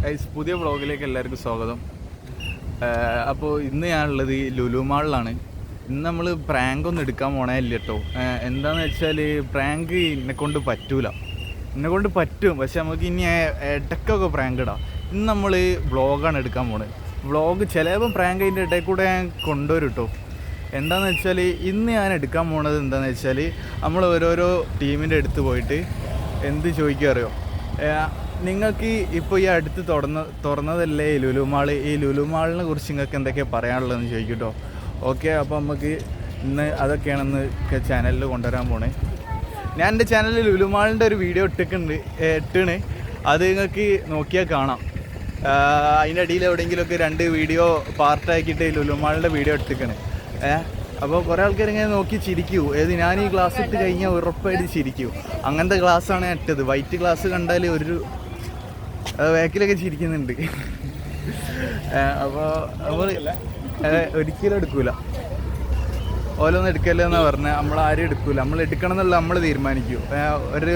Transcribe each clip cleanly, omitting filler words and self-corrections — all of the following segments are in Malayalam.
പുതിയ വ്ളോഗിലേക്ക് എല്ലാവർക്കും സ്വാഗതം. അപ്പോൾ ഇന്ന് ഞാനുള്ളത് ലുലു മാളിലാണ്. ഇന്ന് നമ്മൾ പ്രാങ്ക് ഒന്നും എടുക്കാൻ പോണേല്ല കേട്ടോ. എന്താണെന്ന് വെച്ചാൽ പ്രാങ്ക് എന്നെക്കൊണ്ട് പറ്റൂല. എന്നെക്കൊണ്ട് പറ്റും, പക്ഷെ നമുക്ക് ഇനി ഇടയ്ക്കൊക്കെ പ്രാങ്ക് ഇടാം. ഇന്ന് നമ്മൾ വ്ളോഗാണ് എടുക്കാൻ പോണത്. വ്ളോഗ് ചിലപ്പോൾ പ്രാങ്ക് അതിൻ്റെ ഇടയിൽ കൂടെ ഞാൻ കൊണ്ടുവരും കേട്ടോ. എന്താണെന്ന് വെച്ചാൽ ഇന്ന് ഞാൻ എടുക്കാൻ പോണത് എന്താണെന്ന് വെച്ചാൽ നമ്മൾ ഓരോരോ ടീമിൻ്റെ അടുത്ത് പോയിട്ട് എന്ത് ചോദിക്കുക അറിയോ, നിങ്ങൾക്ക് ഇപ്പോൾ ഈ അടുത്ത് തുറന്നതല്ലേ ഈ ലുലു മാൾ, ഈ ലുലു മാളിനെ കുറിച്ച് നിങ്ങൾക്ക് എന്തൊക്കെയാണ് പറയാനുള്ളതെന്ന് ചോദിക്കും കേട്ടോ. ഓക്കെ, അപ്പോൾ നമുക്ക് ഇന്ന് അതൊക്കെയാണെന്ന് ചാനലിൽ കൊണ്ടുവരാൻ പോണേ. ഞാൻ എൻ്റെ ചാനലിൽ ലുലു മാളിൻ്റെ ഒരു വീഡിയോ ഇട്ടിണ്. അത് നിങ്ങൾക്ക് നോക്കിയാൽ കാണാം. അതിൻ്റെ അടിയിൽ എവിടെയെങ്കിലുമൊക്കെ 2 വീഡിയോ പാർട്ടാക്കിയിട്ട് ലുലു മാളിൻ്റെ വീഡിയോ ഇട്ടിക്കണ്. അപ്പോൾ കുറേ ആൾക്കാർ ഇങ്ങനെ നോക്കി ചിരിക്കൂ. ഞാൻ ഈ ഗ്ലാസ് ഇട്ട് കഴിഞ്ഞാൽ ഉറപ്പായിട്ട് ചിരിക്കൂ. അങ്ങനത്തെ ഗ്ലാസ്സാണ് ഞാൻ ഇട്ടത്. വൈറ്റ് ഗ്ലാസ് കണ്ടാൽ ഒരു ബാക്കിലൊക്കെ ചിരിക്കുന്നുണ്ട്. അപ്പോൾ നമ്മൾ ഒരിക്കലും എടുക്കൂല. ഓരോന്നും എടുക്കല്ലേ എന്നാണ് പറഞ്ഞത്. നമ്മളാരും എടുക്കൂല. നമ്മൾ എടുക്കണം എന്നുള്ള നമ്മൾ തീരുമാനിക്കൂ. ഒരു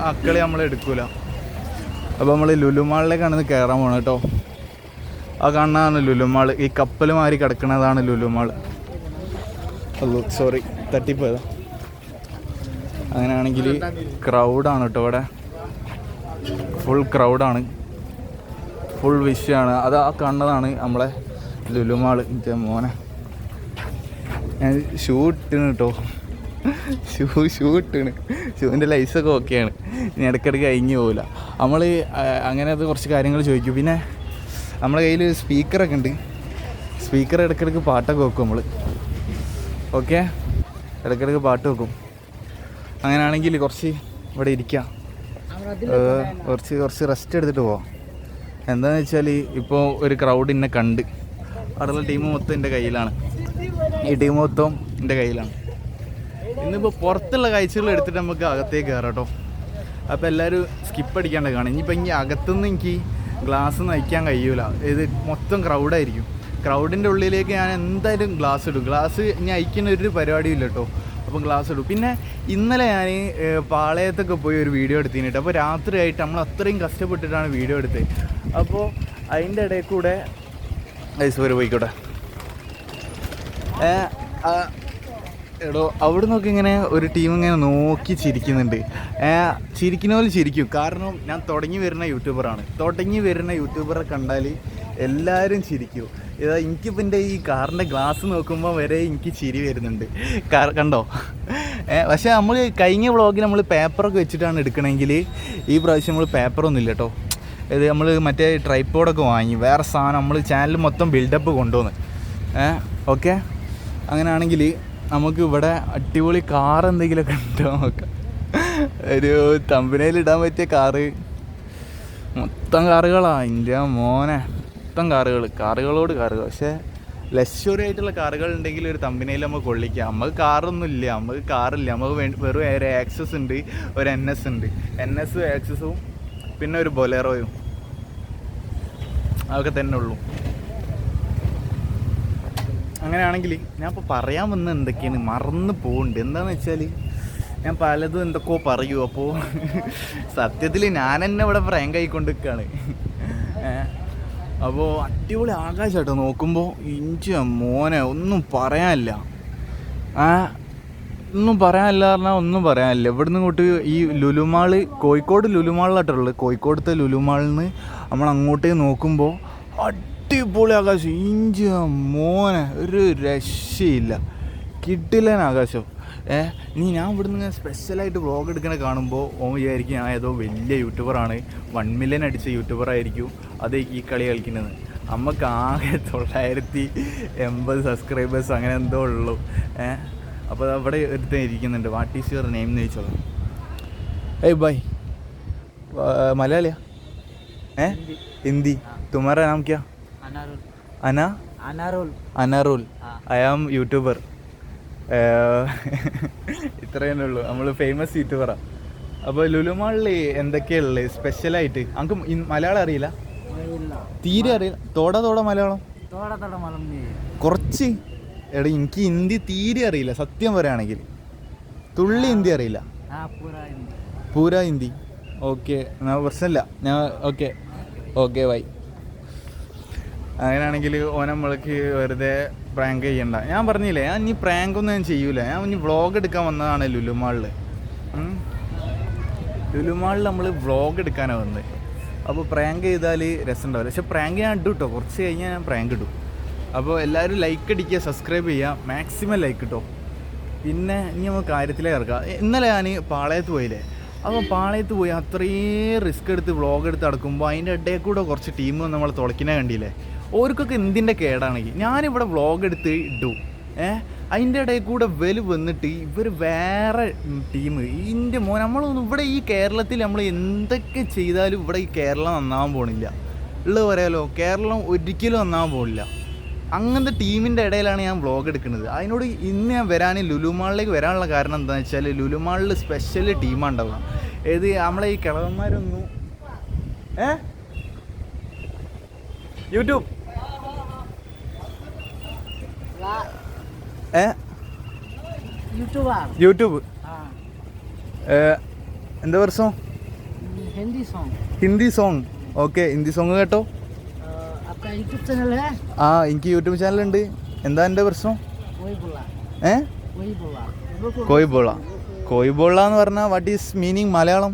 മക്കളെ നമ്മൾ എടുക്കൂല. അപ്പോൾ നമ്മൾ ലുലു മാളിലേക്കാണ് കയറാൻ പോകണം കേട്ടോ. ആ കാണുന്നതാണ് ലുലു മാൾ. ഈ കപ്പൽ മാറി കിടക്കുന്നതാണ് ലുലു മാൾ. സോറി, തട്ടിപ്പോയതാ. അങ്ങനെയാണെങ്കിൽ ക്രൗഡാണ് കേട്ടോ. ഇവിടെ ഫുൾ ക്രൗഡാണ്, ഫുൾ വിഷയമാണ്. അത് ആ കാണുന്നതാണ് നമ്മളെ ലുലു മാൾ. എൻ്റെ മോനെ, ഞാൻ ഷൂ ഇട്ടിന് കേട്ടോ. ഷൂ ഇട്ടിന്. ഷൂവിൻ്റെ ലൈസൊക്കെ ഓക്കെയാണ്. ഇനി ഇടയ്ക്കിടയ്ക്ക് കഴിഞ്ഞ് പോകില്ല. നമ്മൾ അങ്ങനെ അത് കുറച്ച് കാര്യങ്ങൾ ചോദിക്കും. പിന്നെ നമ്മളെ കയ്യിൽ സ്പീക്കറൊക്കെ ഉണ്ട്. സ്പീക്കർ ഇടയ്ക്കിടയ്ക്ക് പാട്ടൊക്കെ വെക്കും നമ്മൾ. ഓക്കെ, ഇടയ്ക്കിടയ്ക്ക് പാട്ട് വെക്കും. അങ്ങനെയാണെങ്കിൽ കുറച്ച് ഇവിടെ ഇരിക്കാം, കുറച്ച് റെസ്റ്റ് എടുത്തിട്ട് പോവാം. എന്താണെന്ന് വെച്ചാൽ ഇപ്പോൾ ഒരു ക്രൗഡ് എന്നെ കണ്ട്. അവിടെയുള്ള ടീം മൊത്തം എൻ്റെ കയ്യിലാണ്. ഈ ടീം മൊത്തം എൻ്റെ കയ്യിലാണ്. ഇന്നിപ്പോൾ പുറത്തുള്ള കാഴ്ചകൾ എടുത്തിട്ട് നമുക്ക് അകത്തേക്ക് കയറാം കേട്ടോ. അപ്പോൾ എല്ലാവരും സ്കിപ്പ് അടിക്കാണ്ട് കാണും. ഇനി അകത്തുനിന്ന് എനിക്ക് ഗ്ലാസ് നയിക്കാൻ കഴിയൂല. ഇത് മൊത്തം ക്രൗഡായിരിക്കും. ക്രൗഡിൻ്റെ ഉള്ളിലേക്ക് ഞാൻ എന്തായാലും ഗ്ലാസ് ഇടും. ഗ്ലാസ് ഇനി അയക്കുന്ന ഒരു പരിപാടിയും ഇല്ല കേട്ടോ. അപ്പോൾ ഗ്ലാസ് ഇടും. പിന്നെ ഇന്നലെ ഞാൻ പാളയത്തൊക്കെ പോയി ഒരു വീഡിയോ എടുത്തിട്ട്, അപ്പോൾ രാത്രിയായിട്ട് നമ്മൾ അത്രയും കഷ്ടപ്പെട്ടിട്ടാണ് വീഡിയോ എടുത്തത്. അപ്പോൾ അതിൻ്റെ ഇടയിൽ കൂടെ ഐശ്വര്യ പോയിക്കോട്ടെ. എടോ, അവിടെ നിന്നൊക്കെ ഇങ്ങനെ ഒരു ടീം ഇങ്ങനെ നോക്കി ചിരിക്കുന്നുണ്ട്. ചിരിക്കുന്ന പോലെ ചിരിക്കും. കാരണം ഞാൻ തുടങ്ങി വരുന്ന യൂട്യൂബറെ കണ്ടാൽ എല്ലാവരും ചിരിക്കും. എനിക്കിപ്പോൾ എൻ്റെ ഈ കാറിൻ്റെ ഗ്ലാസ് നോക്കുമ്പോൾ വരെ എനിക്ക് ചിരി വരുന്നുണ്ട്. കണ്ടോ? പക്ഷേ നമ്മൾ കഴിഞ്ഞ വ്ളോഗിൽ നമ്മൾ പേപ്പറൊക്കെ വെച്ചിട്ടാണ് എടുക്കണമെങ്കിൽ ഈ പ്രാവശ്യം നമ്മൾ പേപ്പറൊന്നും ഇല്ല കേട്ടോ. ഇത് നമ്മൾ മറ്റേ ട്രൈപ്പോഡൊക്കെ വാങ്ങി, വേറെ സാധനം നമ്മൾ ചാനൽ മൊത്തം ബിൽഡപ്പ് കൊണ്ടുവന്ന്. ഓക്കെ, അങ്ങനെയാണെങ്കിൽ നമുക്ക് ഇവിടെ അടിപൊളി കാർ എന്തെങ്കിലുമൊക്കെ ഉണ്ടോ നോക്കാം. ഒരു തമ്പനയിൽ ഇടാൻ പറ്റിയ കാറ്. മൊത്തം കാറുകളാണ് എൻ്റെ മോനെ, മൊത്തം കാറുകളോട് കാറുകൾ. പക്ഷേ ലക്ഷറി ആയിട്ടുള്ള കാറുകൾ ഉണ്ടെങ്കിൽ ഒരു തമ്പനയിൽ നമുക്ക് കൊള്ളിക്കാം. നമുക്ക് കാറൊന്നും ഇല്ല, നമുക്ക് കാറില്ല. നമുക്ക് വെറും ഒരു ആക്സസ് ഉണ്ട്, ഒരു NS ഉണ്ട്. NS ആക്സസും പിന്നെ ഒരു ബൊലേറോയും, അതൊക്കെ തന്നെ ഉള്ളൂ. അങ്ങനെയാണെങ്കിൽ ഞാൻ ഇപ്പോൾ പറയാൻ വന്നത് എന്തൊക്കെയാണ് മറന്നു പോകുന്നുണ്ട്. എന്താണെന്ന് വെച്ചാൽ ഞാൻ പലതും എന്തൊക്കെയോ പറയൂ. അപ്പോൾ സത്യത്തിൽ ഞാൻ തന്നെ ഇവിടെ പ്രാങ്ക് ആയിക്കൊണ്ടിരിക്കുകയാണ്. അപ്പോൾ അടിപൊളി ആകാശമായിട്ടോ നോക്കുമ്പോൾ. ഇഞ്ച മോനെ, ഒന്നും പറയാനില്ല. ഒന്നും പറയാനില്ല. ഇവിടുന്ന് ഇങ്ങോട്ട് ഈ ലുലുമാൾ, കോഴിക്കോട് ലുലുമാളിലായിട്ടുള്ളത്. കോഴിക്കോടത്തെ ലുലുമാളിൽ നിന്ന് നമ്മൾ അങ്ങോട്ടേക്ക് നോക്കുമ്പോൾ അടിപൊളി ആകാശം. ഇഞ്ച മോനെ, ഒരു രക്ഷയില്ല. കിടിലൻ ആകാശം. ഇനി ഞാൻ ഇവിടുന്ന് സ്പെഷ്യലായിട്ട് വ്ളോഗ് എടുക്കണ കാണുമ്പോൾ വിചാരിക്കും ഞാൻ ഏതോ വലിയ യൂട്യൂബറാണ്, 1 മില്യൺ അടിച്ച യൂട്യൂബറായിരിക്കും അത് ഈ കളി കളിക്കുന്നത്. നമുക്ക് ആകെ 980 സബ്സ്ക്രൈബേഴ്സ് അങ്ങനെ എന്തോ ഉള്ളൂ. അപ്പോൾ അവിടെ ഒരുത്തൻ ഇരിക്കുന്നുണ്ട്. വാട്ട് ഈസ് യുവർ നെയിം എന്ന് ചോദിച്ചോളൂ. ഏയ് ബൈ, മലയാളിയാ? ഹിന്ദി. തുമാരാ നാം ക്യാ? അനാറുൽ. I am YouTuber. ഇത്രയേ ഉള്ളൂ. നമ്മൾ ഫേമസ് യൂട്യൂബറാണ്. അപ്പോൾ ലുലുമാളിൽ എന്തൊക്കെയുള്ളത് സ്പെഷ്യലായിട്ട്? നമുക്ക് മലയാളം അറിയില്ല, തീരെ അറിയില്ല. തോട മലയാളം കുറച്ച്. എടാ, എനിക്ക് ഹിന്ദി തീരെ അറിയില്ല സത്യം പറയുകയാണെങ്കിൽ. തുള്ളി ഹിന്ദി അറിയില്ല, പൂര ഹിന്ദി. ഓക്കെ, പ്രശ്നമില്ല. ഞാൻ ഓക്കെ ഓക്കെ ബൈ. അങ്ങനെയാണെങ്കിൽ ഓൻ നമ്മൾക്ക് വെറുതെ പ്രാങ്ക് ചെയ്യണ്ട. ഞാൻ പറഞ്ഞില്ലേ, ഞാൻ ഇനി പ്രാങ്കൊന്നും ഞാൻ ചെയ്യൂല. ഞാൻ ഇനി വ്ളോഗ് എടുക്കാൻ വന്നതാണ് ലുലുമാളിൽ. ലുലുമാളിൽ നമ്മൾ വ്ളോഗ് എടുക്കാനാണ് വന്നത്. അപ്പോൾ പ്രാങ്ക് ചെയ്താൽ രസം ഉണ്ടാവില്ല. പക്ഷെ പ്രാങ്ക് ഞാൻ ഇട്ടു കേട്ടോ, കുറച്ച് കഴിഞ്ഞാൽ ഞാൻ പ്രാങ്ക് ഇടും. അപ്പോൾ എല്ലാവരും ലൈക്ക് അടിക്കുക, സബ്സ്ക്രൈബ് ചെയ്യുക, മാക്സിമം ലൈക്ക് കിട്ടോ. പിന്നെ ഇനി നമുക്ക് കാര്യത്തിലേക്ക് ഇറക്കാം. ഇന്നലെ ഞാൻ പാളയത്ത് പോയില്ലേ, അപ്പോൾ പാളയത്ത് പോയി അത്രയും റിസ്ക് എടുത്ത് വ്ളോഗ് എടുത്ത് നടക്കുമ്പോൾ അതിൻ്റെ ഇടയിൽ കൂടെ കുറച്ച് ടീം നമ്മൾ തുളക്കിനെ കണ്ടില്ലേ. ഓർക്കൊക്കെ എന്തിൻ്റെ കേടാണെങ്കിൽ ഞാനിവിടെ വ്ളോഗ് എടുത്ത് ഇട്ടു, അതിൻ്റെ ഇടയിൽ കൂടെ വന്നിട്ട് ഇവർ വേറെ ടീം. ഇതിൻ്റെ മോൻ നമ്മളൊന്നും ഇവിടെ ഈ കേരളത്തിൽ നമ്മൾ എന്തൊക്കെ ചെയ്താലും ഇവിടെ ഈ കേരളം നന്നാവാൻ പോണില്ല. ഉള്ളത് പറയാലോ, കേരളം ഒരിക്കലും നന്നാവാൻ പോണില്ല. അങ്ങനത്തെ ടീമിൻ്റെ ഇടയിലാണ് ഞാൻ വ്ളോഗ് എടുക്കുന്നത്. അതിനോട് ഇന്ന് ഞാൻ ലുലുമാളിലേക്ക് വരാനുള്ള കാരണം എന്താണെന്ന് വെച്ചാൽ ലുലുമാളിൽ സ്പെഷ്യൽ ടീമാണ് ഉണ്ടാവുക. ഏത് നമ്മളെ ഈ കിളവന്മാരൊന്നും യൂട്യൂബ് യൂട്യൂബ് എന്താ വർഷം Hindi song. Okay, Hindi song കേട്ടോ. ആ, എനിക്ക് യൂട്യൂബ് ചാനലുണ്ട്. എന്താ എൻ്റെ പ്രശ്നം? കോയിബോള. കോയിബോള എന്ന് പറഞ്ഞാൽ what is meaning Malayalam?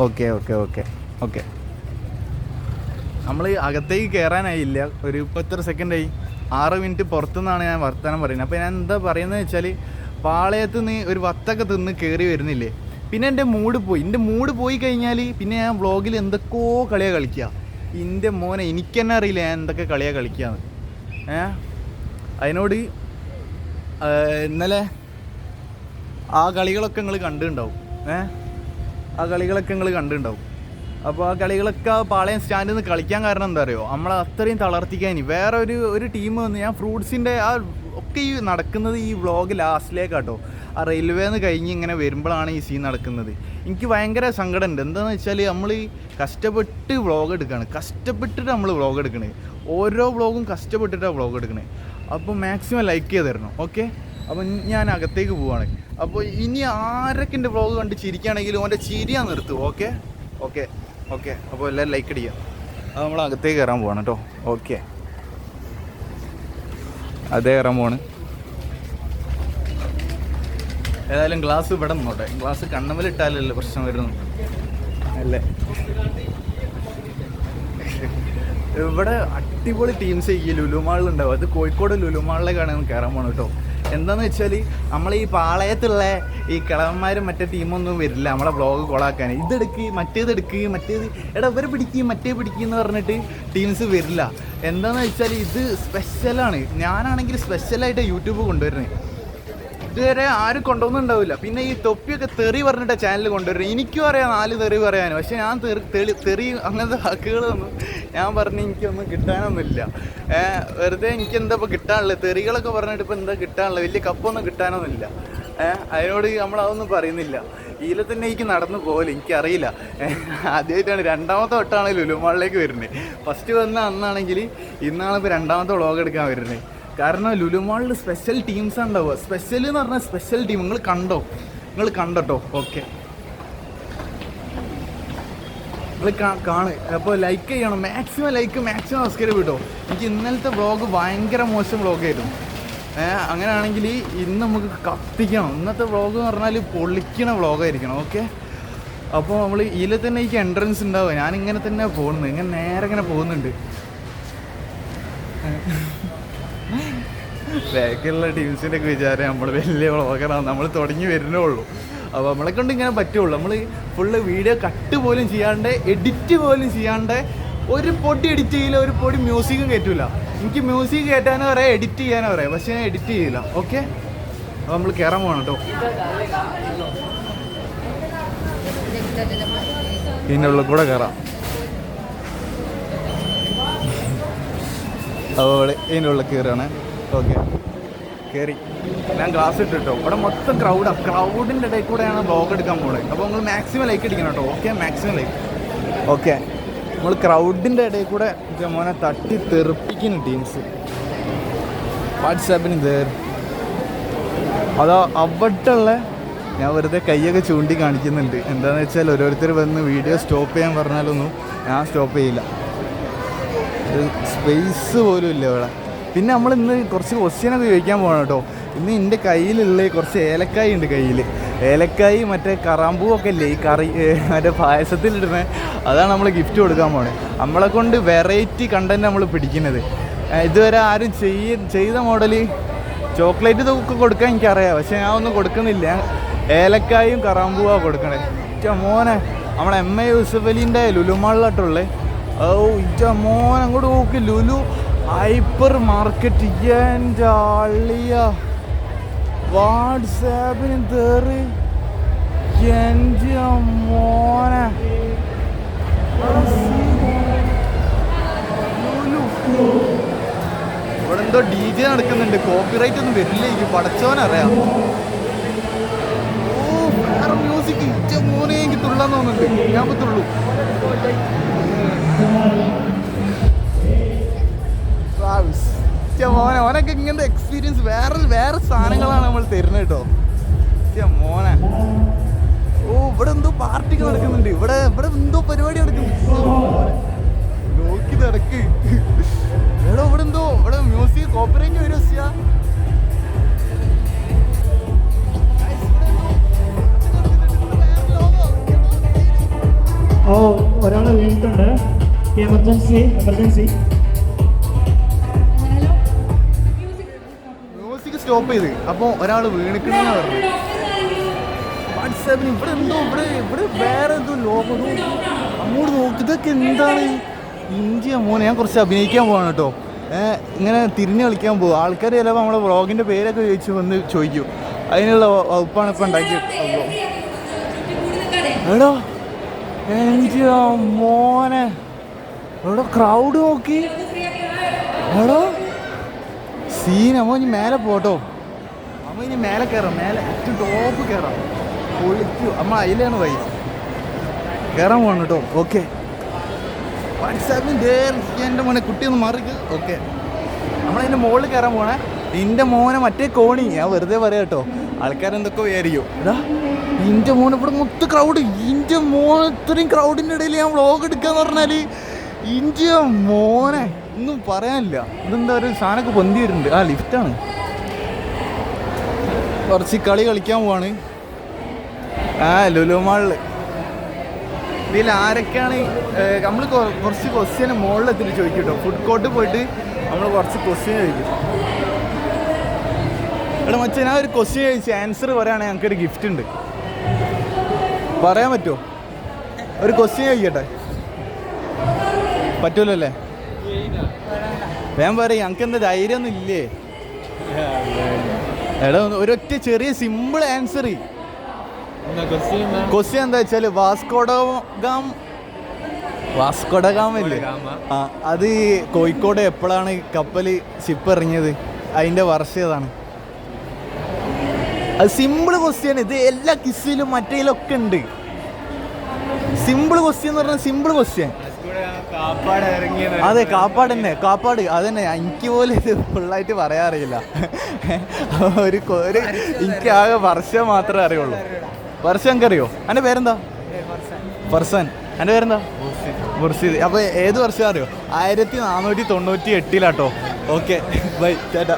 Okay okay okay okay. നമ്മൾ അകത്തേക്ക് കയറാനായില്ല. ഒരു ഇപ്പോൾ എത്ര സെക്കൻഡായി? 6 മിനിറ്റ് പുറത്തുനിന്നാണ് ഞാൻ വർത്തമാനം പറയുന്നത്. അപ്പോൾ ഞാൻ എന്താ പറയുന്നത് വെച്ചാൽ, പാളയത്ത് നിന്ന് ഒരു വത്തൊക്കെ തിന്ന് കയറി വരുന്നില്ലേ, പിന്നെ എൻ്റെ മൂഡ് പോയി കഴിഞ്ഞാൽ പിന്നെ ഞാൻ വ്ളോഗിൽ എന്തൊക്കെയോ കളിയാണ് കളിക്കുക. എൻ്റെ മോനെ എനിക്ക് തന്നെ അറിയില്ല ഞാൻ എന്തൊക്കെ കളിയാണ് കളിക്കുകയെന്ന്. അതിനോട് ഇന്നലെ ആ കളികളൊക്കെ നിങ്ങൾ കണ്ടിട്ടുണ്ടാവും. അപ്പോൾ ആ കളികളൊക്കെ പാളയം സ്റ്റാൻഡിൽ നിന്ന് കളിക്കാൻ കാരണം എന്താ അറിയോ, നമ്മളെ അത്രയും തളർത്തിക്കാൻ വേറെ ഒരു ടീം വന്ന് ഞാൻ ഫ്രൂട്ട്സിൻ്റെ ഒക്കെ ഈ നടക്കുന്നത് ഈ വ്ളോഗ് ലാസ്റ്റിലേക്കാട്ടോ. ആ റെയിൽവേന്ന് കഴിഞ്ഞ് ഇങ്ങനെ വരുമ്പോഴാണ് ഈ സീൻ നടക്കുന്നത്. എനിക്ക് ഭയങ്കര സങ്കടമുണ്ട്. എന്താണെന്ന് വെച്ചാൽ നമ്മൾ കഷ്ടപ്പെട്ട് വ്ളോഗ് എടുക്കുകയാണ്, കഷ്ടപ്പെട്ടിട്ട് നമ്മൾ വ്ളോഗ് എടുക്കണേ. ഓരോ വ്ളോഗും കഷ്ടപ്പെട്ടിട്ടാണ് വ്ളോഗ് എടുക്കണേ. അപ്പോൾ മാക്സിമം ലൈക്ക് ചെയ്ത് തരണം. ഓക്കെ, അപ്പോൾ ഞാൻ അകത്തേക്ക് പോവാണ്. അപ്പോൾ ഇനി ആരൊക്കെ എൻ്റെ വ്ളോഗ് കണ്ട് ചിരിക്കുകയാണെങ്കിലും ഓൻ്റെ ചിരിയാ നിർത്തും. Okay okay okay. അപ്പോൾ എല്ലാവരും ലൈക്ക് അടിക്കുക. അത് നമ്മൾ അകത്തേക്ക് കയറാൻ പോവാണ് കേട്ടോ. ഓക്കെ, അതേ കയറാൻ പോവാണ്. ഏതായാലും ഗ്ലാസ് ഇവിടെ നിന്നോട്ടെ. ഗ്ലാസ് കണ്ണമ്മലിട്ടാലല്ലേ പ്രശ്നം വരുന്നു അല്ലേ. ഇവിടെ അടിപൊളി ടീംസ് ഈ ലുലുമാളിലുണ്ടാവും. അത് കോഴിക്കോട് ലുലുമാളിലേക്കാണ് കയറാൻ പോകണം കേട്ടോ. എന്താണെന്ന് വെച്ചാൽ നമ്മൾ ഈ പാളയത്തുള്ള ഈ കിളവന്മാരും മറ്റേ ടീമൊന്നും വരില്ല നമ്മളെ വ്ളോഗ് കൊളാക്കാൻ. ഇതെടുക്ക്, മറ്റേത് എടാ ഇവരെ പിടിക്കുക, മറ്റേ പിടിക്കുക പറഞ്ഞിട്ട് ടീംസ് വരില്ല. എന്താണെന്ന് വെച്ചാൽ ഇത് സ്പെഷ്യലാണ്. ഞാനാണെങ്കിൽ സ്പെഷ്യലായിട്ട് യൂട്യൂബ് കൊണ്ടുവരുന്നത്. ഇതുവരെ ആരും കൊണ്ടുവന്നുണ്ടാവില്ല. പിന്നെ ഈ തൊപ്പിയൊക്കെ തെറി പറഞ്ഞിട്ട് ചാനൽ കൊണ്ടുവരുന്നത്. എനിക്കും അറിയാം 4 തെറി പറയാനും, പക്ഷെ ഞാൻ തെറി അങ്ങനത്തെ വാക്കുകളൊന്നും ഞാൻ പറഞ്ഞ് എനിക്കൊന്നും കിട്ടാനൊന്നുമില്ല. വെറുതെ എനിക്ക് എന്താ ഇപ്പോൾ കിട്ടാനുള്ളത്? തെറികളൊക്കെ പറഞ്ഞിട്ട് ഇപ്പോൾ എന്താ കിട്ടാനുള്ളത്? വലിയ കപ്പൊന്നും കിട്ടാനൊന്നുമില്ല. അതിനോട് നമ്മളതൊന്നും പറയുന്നില്ല. ഇതിൽ തന്നെ എനിക്ക് നടന്നു പോകല് എനിക്കറിയില്ല. ആദ്യമായിട്ടാണ്, 2ാമത്തെ വട്ടമാണ് ലുലുമാളിലേക്ക് വരുന്നത്. ഫസ്റ്റ് വന്ന അന്നാണെങ്കിൽ ഇന്നാണ് ഇപ്പോൾ 2ാമത്തെ വ്ളോഗ് എടുക്കാൻ വരുന്നത്. കാരണം ലുലുമാളിൽ സ്പെഷ്യൽ ടീംസാണ് ഉണ്ടാവുക. സ്പെഷ്യൽ എന്ന് പറഞ്ഞാൽ സ്പെഷ്യൽ ടീം. നിങ്ങൾ കണ്ടോ? ഓക്കെ, നിങ്ങൾ കാണ്. അപ്പോൾ ലൈക്ക് ചെയ്യണം, മാക്സിമം ലൈക്ക്, മാക്സിമം സബ്സ്ക്രൈബ് കേട്ടോ. എനിക്ക് ഇന്നലത്തെ വ്ളോഗ് ഭയങ്കര മോശം വ്ളോഗായിരുന്നു. അങ്ങനെയാണെങ്കിൽ ഇന്ന് നമുക്ക് കത്തിക്കണം. ഇന്നത്തെ വ്ളോഗ് എന്ന് പറഞ്ഞാൽ പൊളിക്കണ വ്ളോഗായിരിക്കണം. ഓക്കെ, അപ്പോൾ നമ്മൾ ഇതിൽ തന്നെ എനിക്ക് എൻട്രൻസ് ഉണ്ടാവുക. ഞാനിങ്ങനെ തന്നെ പോകുന്നത്, നേരെ ഇങ്ങനെ പോകുന്നുണ്ട്. ബാക്കിയുള്ള ടീംസിൻ്റെ ഒക്കെ വിചാരം നമ്മൾ വലിയ വ്ളോഗറാണ്, നമ്മൾ തുടങ്ങി വരുന്നേ ഉള്ളൂ. അപ്പോൾ നമ്മളെ കൊണ്ട് ഇങ്ങനെ പറ്റുള്ളൂ. നമ്മൾ ഫുള്ള് വീഡിയോ കട്ട് പോലും ചെയ്യാണ്ട്, എഡിറ്റ് പോലും ചെയ്യാണ്ട്, ഒരു പൊടി എഡിറ്റ് ചെയ്യില്ല, ഒരു പൊടി മ്യൂസിക്കും കയറ്റില്ല. എനിക്ക് മ്യൂസിക് കയറ്റാനും അറിയാം, എഡിറ്റ് ചെയ്യാനും അറിയാം, പക്ഷേ ഞാൻ എഡിറ്റ് ചെയ്യില്ല. ഓക്കെ, അപ്പോൾ നമ്മൾ കയറാൻ പോകണം കേട്ടോ. ഇതിൻ്റെ ഉള്ളിൽ കൂടെ കയറാം. അതുപോലെ ഇതിൻ്റെ ഉള്ളിൽ കയറുകയാണ്. ഓക്കെ, കയറി. ഞാൻ ഗ്ലാസ് ഇട്ടിട്ടോ. ഇവിടെ മൊത്തം ക്രൗഡിൻ്റെ ഇടയിൽ കൂടെയാണ് വ്ളോഗ് എടുക്കാൻ പോകുന്നത്. അപ്പോൾ നിങ്ങൾ മാക്സിമം ലൈക്ക് അടിക്കണം കേട്ടോ. Okay, maximum like. ഓക്കെ, നമ്മൾ ക്രൗഡിൻ്റെ ഇടയിൽ കൂടെ മോനെ തട്ടി തെറിപ്പിക്കുന്ന ടീംസ്. വാട്സാപ്പിന് അതോ അവിടെയുള്ള ഞാൻ വെറുതെ കൈയൊക്കെ ചൂണ്ടി കാണിക്കുന്നുണ്ട്. എന്താണെന്ന് വെച്ചാൽ ഓരോരുത്തർ വന്ന് വീഡിയോ സ്റ്റോപ്പ് ചെയ്യാൻ പറഞ്ഞാലൊന്നും ഞാൻ സ്റ്റോപ്പ് ചെയ്യില്ല. ഒരു സ്പേസ് പോലും ഇല്ല ഇവിടെ. പിന്നെ നമ്മൾ ഇന്ന് കുറച്ച് ക്വസ്റ്റ്യനൊക്കെ ചോദിക്കാൻ പോകണം കേട്ടോ. ഇന്ന് എൻ്റെ കയ്യിലുള്ള കുറച്ച് ഏലക്കായ ഉണ്ട് കയ്യിൽ. ഏലക്കായി മറ്റേ കറാമ്പൂവൊക്കെ ഇല്ലേ ഈ കറി മറ്റേ പായസത്തിലിടുന്നത്, അതാണ് നമ്മൾ ഗിഫ്റ്റ് കൊടുക്കാൻ പോണേ. നമ്മളെ കൊണ്ട് വെറൈറ്റി കണ്ടൻറ്റ് നമ്മൾ പിടിക്കുന്നത്. ഇതുവരെ ആരും ചെയ്ത മോഡൽ ചോക്ലേറ്റ് ഇതൊക്കെ കൊടുക്കാൻ എനിക്കറിയാം, പക്ഷെ ഞാൻ ഒന്നും കൊടുക്കുന്നില്ല. ഏലക്കായും കറാമ്പൂവാണ് കൊടുക്കണേ. മോനെ നമ്മളെ MA യൂസഫ് അലീൻ്റെ ലുലു മാളിലാട്ടുള്ളേ. ഓ മോൻ അങ്ങോട്ട് നോക്ക്, ലുലു ഹൈപ്പർ മാർക്കറ്റ്. എൻ്റെ അള്ളിയ വാട്സാപ്പിന് തേറി. എൻ്റെ മോനെ ഇവിടെ എന്തോ DJ നടക്കുന്നുണ്ട്. കോപ്പിറൈറ്റ് ഒന്നും വരില്ല, എനിക്ക് പടച്ചോനറിയാം. ഓ വേറെ മ്യൂസിക്. ഇച്ച മോനെ എനിക്ക് തുള്ളാൻ തോന്നുന്നുണ്ട്. ഞാൻ ഇപ്പോൾ തുള്ളു. മോനെ ഓനൊക്കെ ഇങ്ങനത്തെ എക്സ്പീരിയൻസ് വേറെ സാധനങ്ങളാണ് നമ്മൾ തരുന്നത് കേട്ടോ. മോനെ ഓ ഇവിടെ എന്തോ പാർട്ടിക്ക് നടക്കുന്നുണ്ട്. ഇവിടെ എന്തോ പരിപാടി നടക്കുന്നുണ്ട്. നോക്കി നടക്ക്. എടോ ഇവിടെ മ്യൂസിക് കോപ്പറേറ്റ് വരും. ഓ ഒരാൾ വീണിട്ടുണ്ട്. എമർജൻസി. മ്യൂസിക് സ്റ്റോപ്പ് ചെയ്ത് അപ്പോൾ ഒരാൾ വീണിക്കണെന്ന് പറഞ്ഞു. വാട്സാപ്പിന് ഇവിടെ വേറെ എന്തോ ലോകം. അങ്ങോട്ട് നോക്ക്, ഇതൊക്കെ എന്താണ്? ഇന്ത്യ മോനെ ഞാൻ കുറച്ച് അഭിനയിക്കാൻ പോവാണ് കേട്ടോ. ഇങ്ങനെ തിരിഞ്ഞ് കളിക്കാൻ പോകും. ആൾക്കാർ ചിലപ്പോൾ നമ്മളെ വ്ളോഗിൻ്റെ പേരൊക്കെ വന്ന് ചോദിക്കും. അതിനുള്ള വകുപ്പാണ് ഇപ്പം ഉണ്ടാക്കിയത്. എടോ എൻ്റെ മോനെ എവിടെ ക്രൗഡ് നോക്കി. എടോ സീൻ. അമ്മ ഇനി മേലെ പോട്ടോ. ഇനി മേലെ കയറാം. മേലെ ഏറ്റവും ടോപ്പ് കയറാം. പൊളിക്കൂ. അമ്മ അതിലാണ് വൈ കയറാൻ പോകണം കേട്ടോ. ഓക്കെ വാട്സാപ്പിൻ്റെ എൻ്റെ മോനെ കുട്ടിയൊന്ന് മാറിക്ക്. ഓക്കെ നമ്മളതിൻ്റെ മുകളിൽ കയറാൻ പോണേ. എൻ്റെ മോനെ മറ്റേ കോണി. ഞാൻ വെറുതെ പറയാം കേട്ടോ, ആൾക്കാരെന്തൊക്കെ വിചാരിക്കും. എടാ എൻ്റെ മോനെ ഇവിടെ മൊത്തം ക്രൗഡ്. എൻ്റെ മോനെ ഇത്രയും ക്രൗഡിൻ്റെ ഇടയിൽ ഞാൻ വ്ളോഗ് എടുക്കാന്ന് പറഞ്ഞാൽ എൻ്റെ മോനെ ഒന്നും പറയാനില്ല. ഇതെന്താ ഒരു സാധനമൊക്കെ പൊന്തി വരുന്നുണ്ട്. ആ ലിഫ്റ്റാണ്. കുറച്ച് കളി കളിക്കാൻ പോവാണ് ലുലു മാളിൽ. ഇതിൽ ആരൊക്കെയാണ് നമ്മൾ കുറച്ച് ക്വസ്റ്റ്യൻ മുകളിലെത്തിട്ട് ചോദിക്കും കേട്ടോ. ഫുഡ് കോർട്ടിൽ പോയിട്ട് നമ്മൾ കുറച്ച് ക്വസ്റ്റ്യൻ ചോദിക്കും. എടാ മച്ചാ, ഞാൻ ഒരു ക്വസ്റ്റ്യൻ ചോദിച്ചു ആൻസർ പറയുകയാണെങ്കിൽ ഞങ്ങൾക്കൊരു ഗിഫ്റ്റ് ഉണ്ട്. പറയാൻ പറ്റുമോ? ഒരു ക്വസ്റ്റ്യൻ ചോദിക്കട്ടെ? പറ്റൂലോ അല്ലേ? ഞാൻ പറയാം, ഞങ്ങൾക്ക് എന്താ ധൈര്യമൊന്നും ഇല്ലേ? എടാ ഒരൊറ്റ ചെറിയ സിമ്പിൾ ആൻസർ. ക്വസ്റ്റ്യൻ എന്താ വെച്ചാൽ വാസ്കോഡഗാമല്ലേ, ആ അത് കോഴിക്കോട് എപ്പോഴാണ് കപ്പൽ ഷിപ്പ് ഇറങ്ങിയത്? അതിൻ്റെ വർഷം ഏതാണ്? അത് സിമ്പിൾ ക്വസ്റ്റ്യൻ. ഇത് എല്ലാ കിസ്സിലും മറ്റേലൊക്കെ ഉണ്ട്. സിമ്പിൾ ക്വസ്റ്റ്യൻ എന്ന് പറഞ്ഞാൽ സിമ്പിൾ ക്വസ്റ്റ്യൻ. അതെ കാപ്പാട് തന്നെ. കാപ്പാട് അതന്നെ. എനിക്ക് പോലും ഇത് ഫുള്ളായിട്ട് പറയാൻ അറിയില്ല. എനിക്ക് ആകെ വർഷം മാത്രമേ അറിയുള്ളൂ. വർഷം എനിക്കറിയോ? എൻ്റെ പേരെന്താ? ഫർസാൻ. എൻ്റെ പേരെന്താ? മുർഷിദ്. അപ്പോൾ ഏത് വർഷം അറിയോ? 1498 ഓക്കെ ബൈ ചേട്ടാ.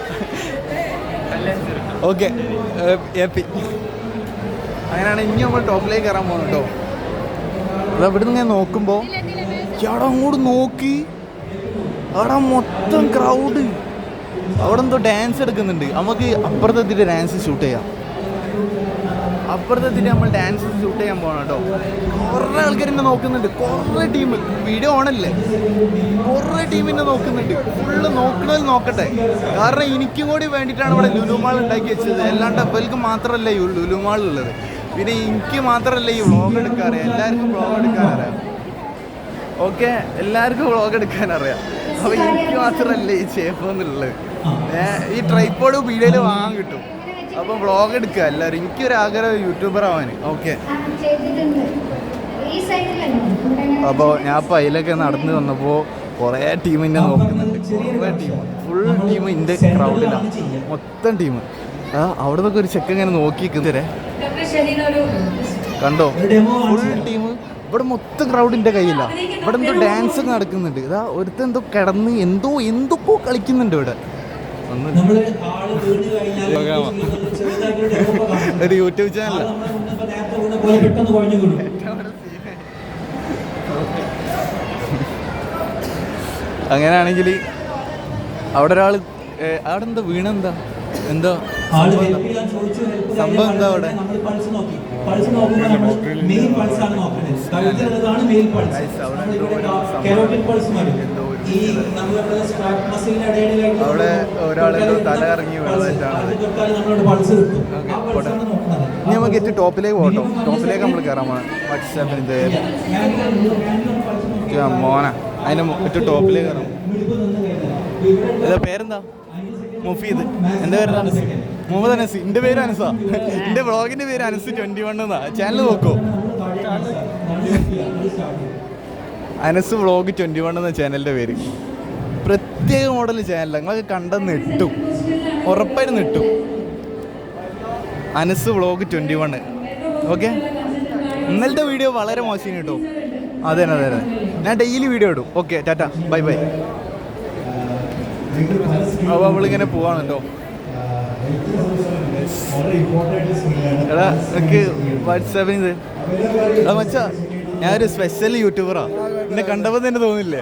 Okay happy. അങ്ങനെയാണ് ഇനി നമ്മൾ ടോപ്പിലേക്ക് കയറാൻ പോകുന്നത് കേട്ടോ. അത് അവിടെ നിന്ന് ഞാൻ നോക്കുമ്പോൾ അവിടെ അങ്ങോട്ട് നോക്കി, അവിടെ മൊത്തം ക്രൗഡ്. അവിടെ എന്തോ ഡാൻസ് എടുക്കുന്നുണ്ട്. നമുക്ക് അപ്പുറത്തെത്തിയിട്ട് ഡാൻസ് ഷൂട്ട് ചെയ്യാം. അപ്പുറത്തെത്തിയിട്ട് നമ്മൾ ഡാൻസ് ഷൂട്ട് ചെയ്യാൻ പോകണം കേട്ടോ. കുറേ ആൾക്കാർ എന്നെ നോക്കുന്നുണ്ട്. കുറേ ടീം വീഡിയോ ഓണല്ലേ, കുറേ ടീമിനെ നോക്കുന്നുണ്ട്. ഫുള്ള് നോക്കണതിൽ നോക്കട്ടെ. കാരണം എനിക്കും കൂടി വേണ്ടിയിട്ടാണ് ഇവിടെ ലുലു മാൾ ഉണ്ടാക്കി വെച്ചത്. അല്ലാണ്ട് അവർക്ക് മാത്രമല്ല ഈ ലുലു മാളുള്ളത്. പിന്നെ എനിക്ക് മാത്രമല്ല ഈ വ്ളോഗ് എടുക്കാറിയാം. എല്ലാവർക്കും വ്ളോഗ് എടുക്കാനറിയാം. ഓക്കെ, എല്ലാവർക്കും വ്ളോഗ് എടുക്കാനറിയാം. അപ്പോൾ എനിക്ക് മാത്രമല്ല ഈ ഷേപ്പ് എന്നുള്ളത്. ഈ ട്രൈപ്പോഡ് വീഡിയോയിൽ വാങ്ങാൻ കിട്ടും. അപ്പം വ്ളോഗ് എടുക്കുക എല്ലാവരും. എനിക്കൊരാഗ്രഹം യൂട്യൂബർ ആവാൻ. ഓക്കെ, അപ്പോൾ ഞാൻ ഇപ്പോൾ അതിലൊക്കെ നടന്ന് വന്നപ്പോൾ കുറേ ടീമിനെ നോക്കുന്നുണ്ട്. കുറേ ടീം, ഫുൾ ടീം എൻ്റെ ക്രൗഡിലാണ്, മൊത്തം ടീം. അവിടെ നിന്നൊക്കെ ഒരു ചെക്ക് ഇങ്ങനെ നോക്കി നിൽക്കുന്നവരെ കണ്ടോ ഫുൾ ടീം ഇവിടെ മൊത്തം ക്രൗഡിൻ്റെ കയ്യില്ല. ഇവിടെ എന്തോ ഡാൻസ് ഒക്കെ നടക്കുന്നുണ്ട്. ഇതാ ഒരുത്തൻ എന്തോ കിടന്ന് എന്തൊക്കെയോ കളിക്കുന്നുണ്ട് ഇവിടെ. ഒരു യൂട്യൂബ് ചാനൽ അങ്ങനെയാണെങ്കിൽ അവിടെ ഒരാൾ അവിടെ എന്താ വീണെന്താ എന്താ സംഭവം എന്താ അവിടെ? അവിടെ ഒരാളെന്തോ തല ഇറങ്ങി വീണതായിട്ടാണ്. ഇനി നമുക്ക് ഏറ്റവും ടോപ്പിലേക്ക് പോകട്ടോ. ടോപ്പിലേക്ക് നമ്മൾ കയറാൻ പോകണം. വാട്സാപ്പിൻ്റെ മോന അതിൻ്റെ ഏറ്റവും ടോപ്പിലേക്ക് കയറാം. ഇതാ പേരെന്താ? മുഫീദ്. എൻ്റെ പേര് മുഹമ്മദ് അനസ്. എൻ്റെ പേര് അനസാ. എൻ്റെ വ്ളോഗിൻ്റെ പേര് അനസ് 21 എന്നാ. ചാനൽ നോക്കൂ, അനസ് വ്ളോഗ് 21 എന്ന ചാനലിൻ്റെ പേര്. പ്രത്യേക മോഡൽ ചാനലാണ്. നിങ്ങളൊക്കെ കണ്ടെന്ന് ഇട്ടു, ഉറപ്പായിരുന്നു ഇട്ടു. അനസ് വ്ളോഗ് 21. ഓക്കെ. ഇന്നലത്തെ വീഡിയോ വളരെ മോശം കേട്ടോ. അതെ അതെ അതെ, ഞാൻ ഡെയിലി വീഡിയോ ഇടും. Okay, Tata, bye bye. അപ്പോൾ അവളിങ്ങനെ പോവാണ് കേട്ടോ. എടാ എനിക്ക് വാട്സാപ്പിന് ഇത് എടാ മച്ചാ, ഞാനൊരു സ്പെഷ്യൽ യൂട്യൂബറാ. എന്നെ കണ്ടപ്പോൾ തന്നെ തോന്നില്ലേ?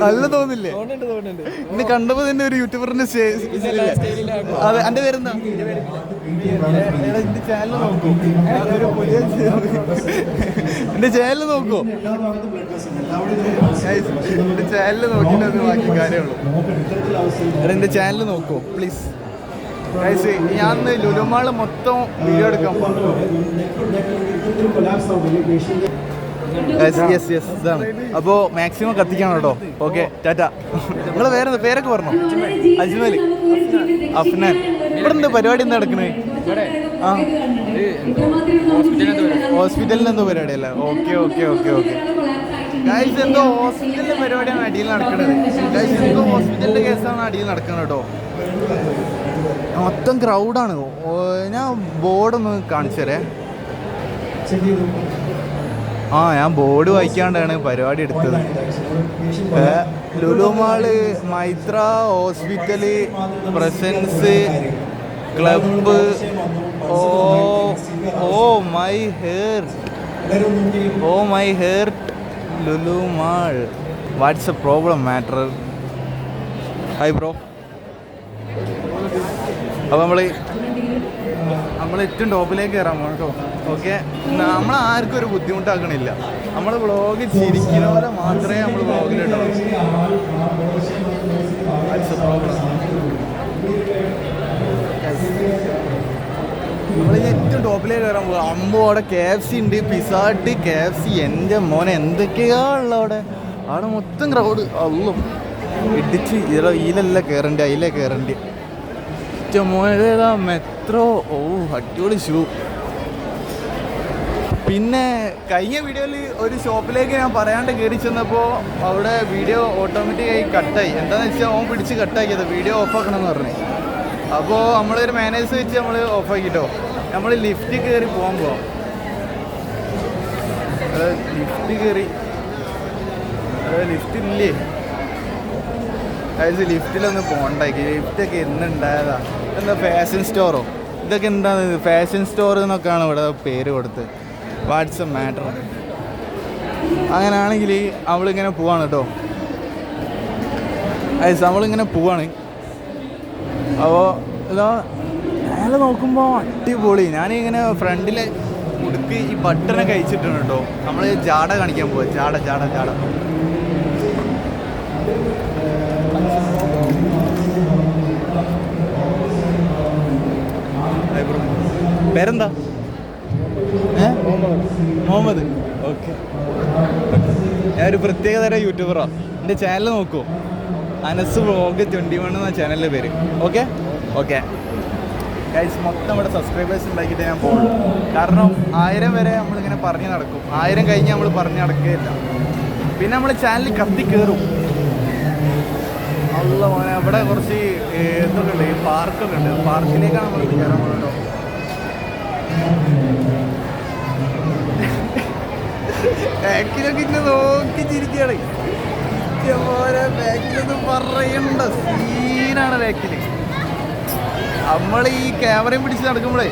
നല്ല തോന്നില്ലേ? എന്നെ കണ്ടപ്പോൾ തന്നെ ഒരു യൂട്യൂബറിന്റെ അതെ. എൻ്റെ പേരെന്താ? എന്റെ ചാനൽ നോക്കൂ, എന്റെ ചാനൽ നോക്കൂ, എന്റെ ചാനൽ നോക്കിയിട്ട് ബാക്കി കാര്യമുള്ളൂ. എടാ എന്റെ ചാനൽ നോക്കൂ പ്ലീസ്. ഞാൻ ലുലുമാള് മൊത്തം വീഡിയോ എടുക്കാൻ പോകും. ഇതാണ്. അപ്പോൾ മാക്സിമം കത്തിക്കണം കേട്ടോ. ഓക്കെ, ടാറ്റ. നിങ്ങൾ പേരൊക്കെ പറഞ്ഞോ? അജ്മൽ, അഫ്നാൻ. ഇവിടെ എന്താ പരിപാടി എന്താ നടക്കണേ? ആ, ഹോസ്പിറ്റലിൽ എന്തോ പരിപാടി അല്ല? Okay okay okay okay. Guys എന്തോ ഹോസ്പിറ്റലിൻ്റെ പരിപാടിയാണ് അടിയിൽ നടക്കുന്നത്. ഗൈസ് എന്തോ ഹോസ്പിറ്റലിൻ്റെ കേസാണ് അടിയിൽ നടക്കുന്നത് കേട്ടോ. മൊത്തം ക്രൗഡാണ്. ഞാൻ ബോർഡൊന്ന് കാണിച്ചു തരേ. ആ, ഞാൻ ബോർഡ് വായിക്കാണ്ടാണ് പരിപാടി എടുത്തത്. Lulu mall, Maitra hospital, presence club. Oh my hair Lulu mall. What's a problem matter? Hi bro. അപ്പോൾ നമ്മൾ ഏറ്റവും ടോപ്പിലേക്ക് കയറാൻ പോകണം കേട്ടോ. ഓക്കെ, നമ്മളാർക്കും ഒരു ബുദ്ധിമുട്ടാക്കണില്ല. നമ്മൾ വ്ളോഗ് ചിരിക്കുന്ന പോലെ മാത്രമേ നമ്മൾ വ്ളോഗിലിട്ടോ. നമ്മൾ ഏറ്റവും ടോപ്പിലേക്ക് കയറാൻ പോകുക. അവിടെ KFC ഉണ്ട്, പിസ്സ ഹട്ട്, KFC. എൻ്റെ മോനെ എന്തൊക്കെയാ ഉള്ള അവിടെ മൊത്തം ക്രൗഡ്. അല്ലോ ഇടിച്ച് ഇതിലല്ല കയറേണ്ടി, അതിലേ കയറേണ്ടി. മോനേതാ മെട്രോ. ഓ അടിപൊളി ഷൂ. പിന്നെ കഴിഞ്ഞ വീഡിയോയിൽ ഒരു ഷോപ്പിലേക്ക് ഞാൻ പറയാണ്ട് കയറി ചെന്നപ്പോൾ അവിടെ വീഡിയോ ഓട്ടോമാറ്റിക്കായി കട്ടായി. എന്താണെന്ന് വെച്ചാൽ ഓൻ പിടിച്ച് കട്ടാക്കിയത്, വീഡിയോ ഓഫാക്കണമെന്ന് പറഞ്ഞു. അപ്പോൾ നമ്മളൊരു മാനേജ് വെച്ച് നമ്മൾ ഓഫാക്കിട്ടോ. നമ്മൾ ലിഫ്റ്റ് കയറി പോകുമ്പോൾ ലിഫ്റ്റ് ഇല്ലേ? അതായത് ലിഫ്റ്റിലൊന്ന് പോകണ്ടാക്കി. ലിഫ്റ്റൊക്കെ എന്നുണ്ടായതാ. എന്താ ഫാഷൻ സ്റ്റോറോ? ഇതൊക്കെ എന്താണ് ഫാഷൻ സ്റ്റോർ എന്നൊക്കെയാണ് ഇവിടെ പേര് കൊടുത്ത്. What's a matter? അങ്ങനെയാണെങ്കിൽ അവളിങ്ങനെ പോവാണ് കേട്ടോ. അവളിങ്ങനെ പോവാണ്. അപ്പോൾ ഇതാ അയാൾ നോക്കുമ്പോൾ അടിപൊളി. ഞാനിങ്ങനെ ഫ്രണ്ടിൽ ഉടുക്ക് ഈ ബട്ടണൊക്കെ അയച്ചിട്ടുണ്ട് കേട്ടോ. നമ്മൾ ജാട കാണിക്കാൻ പോവാ. ജാട ജാട ജാട. പേരെന്താ? മുഹമ്മദ്. ഓക്കെ, ഞാനൊരു പ്രത്യേകതരം യൂട്യൂബറാണ്. എൻ്റെ ചാനൽ നോക്കൂ, അനസ് വ്ളോഗ് 21 എന്ന ചാനലിൻ്റെ പേര്. ഓക്കെ ഓക്കെ ഗൈസ്, മൊത്തം ഇവിടെ സബ്സ്ക്രൈബേഴ്സ് ഉണ്ടാക്കിയിട്ട് ഞാൻ പോകുള്ളൂ. കാരണം 1000 വരെ നമ്മളിങ്ങനെ പറഞ്ഞ് നടക്കും. 1000 കഴിഞ്ഞ് നമ്മൾ പറഞ്ഞ് നടക്കുകയില്ല. പിന്നെ നമ്മൾ ചാനൽ കത്തി കയറും. അല്ല മോനെ, അവിടെ കുറച്ച് ഇതൊക്കെ ഉണ്ട്, പാർക്കൊക്കെ ഉണ്ട്. പാർക്കിലേക്കാണ് നമ്മൾ കയറാൻ പോകുന്നത്. ബാക്കിലൊക്കെ ഇങ്ങനെ നോക്കി ചിരിക്കുകയാണ്. ഓരോ ബാക്കിലൊന്നും പറയണ്ട സീനാണ് ബാക്കിൽ. നമ്മൾ ഈ ക്യാമറയും പിടിച്ച് നടക്കുമ്പോഴേ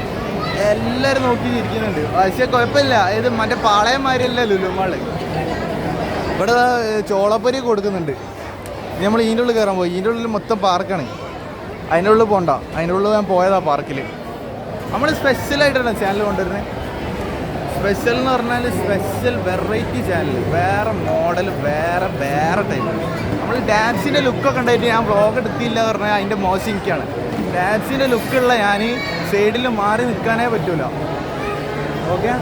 എല്ലാവരും നോക്കി ചിരിക്കുന്നുണ്ട്. പക്ഷേ കുഴപ്പമില്ല, ഇത് മറ്റേ പാളയന്മാരല്ല ലുലുമാള്. ഇവിടെ ചോളപ്പൊരി കൊടുക്കുന്നുണ്ട്. നമ്മൾ ഇതിൻ്റെ ഉള്ളിൽ കയറാൻ പോയി. ഇതിൻ്റെ ഉള്ളിൽ മൊത്തം പാർക്കാണ്. അതിൻ്റെ ഉള്ളിൽ പോകണ്ട, അതിൻ്റെ ഉള്ളിൽ ഞാൻ പോയതാ പാർക്കിൽ. നമ്മൾ സ്പെഷ്യലായിട്ടാണ് ചാനൽ കൊണ്ടുവരുന്നത്. സ്പെഷ്യൽ എന്ന് പറഞ്ഞാൽ സ്പെഷ്യൽ വെറൈറ്റി ചാനൽ, വേറെ മോഡൽ, വേറെ ടൈപ്പ്. നമ്മൾ ഡാൻസിൻ്റെ ലുക്കൊക്കെ ഉണ്ടായിട്ട് ഞാൻ വ്ളോഗ് എടുത്തില്ല പറഞ്ഞാൽ അതിൻ്റെ മോശം എനിക്കാണ്. ഡാൻസിൻ്റെ ലുക്കുള്ള ഞാൻ സൈഡിൽ മാറി നിൽക്കാനേ പറ്റൂല. ഓക്കെ,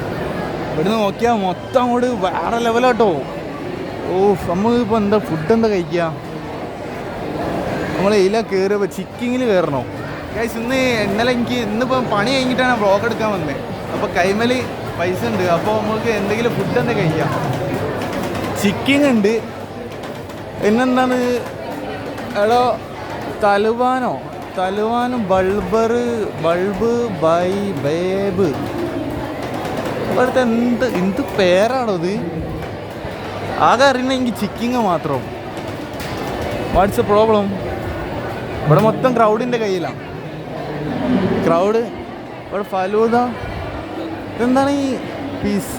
ഇവിടുന്ന് നോക്കിയാൽ മൊത്തം അങ്ങോട്ട് വേറെ ലെവലാട്ടോ. നമ്മളിപ്പോൾ എന്താ ഫുഡ് എന്താ കഴിക്കുക? നമ്മൾ ഇതില കയറിയപ്പോൾ ചിക്കിങ്ങിൽ കയറണോ ഗൈസ്? ഇന്നലെ ഇന്നിപ്പോൾ പണി കഴിഞ്ഞിട്ടാണ് വ്ളോഗ് എടുക്കാൻ വന്നത്. അപ്പോൾ കൈമൽ പൈസ ഉണ്ട്, അപ്പോൾ നമുക്ക് എന്തെങ്കിലും ഫുഡ് എന്താ കഴിക്കാം. ചിക്കിങ് ഉണ്ട്, പിന്നെന്താണ് എടോ തലുവാനും ബൾബ് ബൈ ബേബ്. ഇവിടുത്തെ എന്ത് പേരാണോ ഇത്? ആകെ അറിയുന്ന എനിക്ക് ചിക്കിങ് മാത്രം. Watts a problem? ഇവിടെ മൊത്തം ക്രൗഡിൻ്റെ കയ്യിലാണ്. ക്രൗഡ്. ഇവിടെ ഫലൂദ, ഇതെന്താണ് ഈ pizza,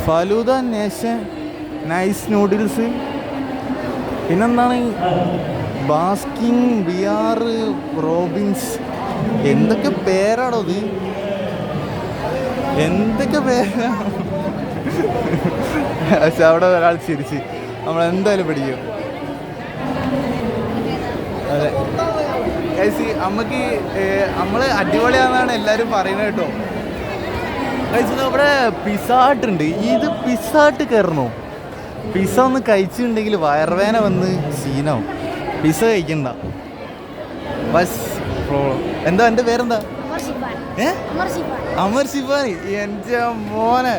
falooda nation, nice noodles, പിന്നെന്താണ് ഈ ബാസ്കിങ് ബിയാർ റോബിൻസ്. എന്തൊക്കെ പേരാണോ ഇത്? എന്തൊക്കെ പേരാ? പക്ഷെ അവിടെ ഒരാൾ ചിരിച്ച് നമ്മളെന്തായാലും പഠിക്കും. അതെ ഗൈസ്, നമുക്ക് നമ്മൾ അടിപൊളിയാണെന്നാണ് എല്ലാവരും പറയുന്നത് കേട്ടോ. ഗൈസ്, അവിടെ പിസ്സാട്ടുണ്ട്. ഇത് പിസ്സാട്ട് കയറണോ? പിസ്സ ഒന്ന് കഴിച്ചിട്ടുണ്ടെങ്കിൽ വയറുവേന വന്ന് സീനാവും. പിസ്സ കഴിക്കണ്ട. Bus problem. എന്താ എൻ്റെ പേരെന്താ? അമർ ശിഫാനി. എൻ്റെ മോനെ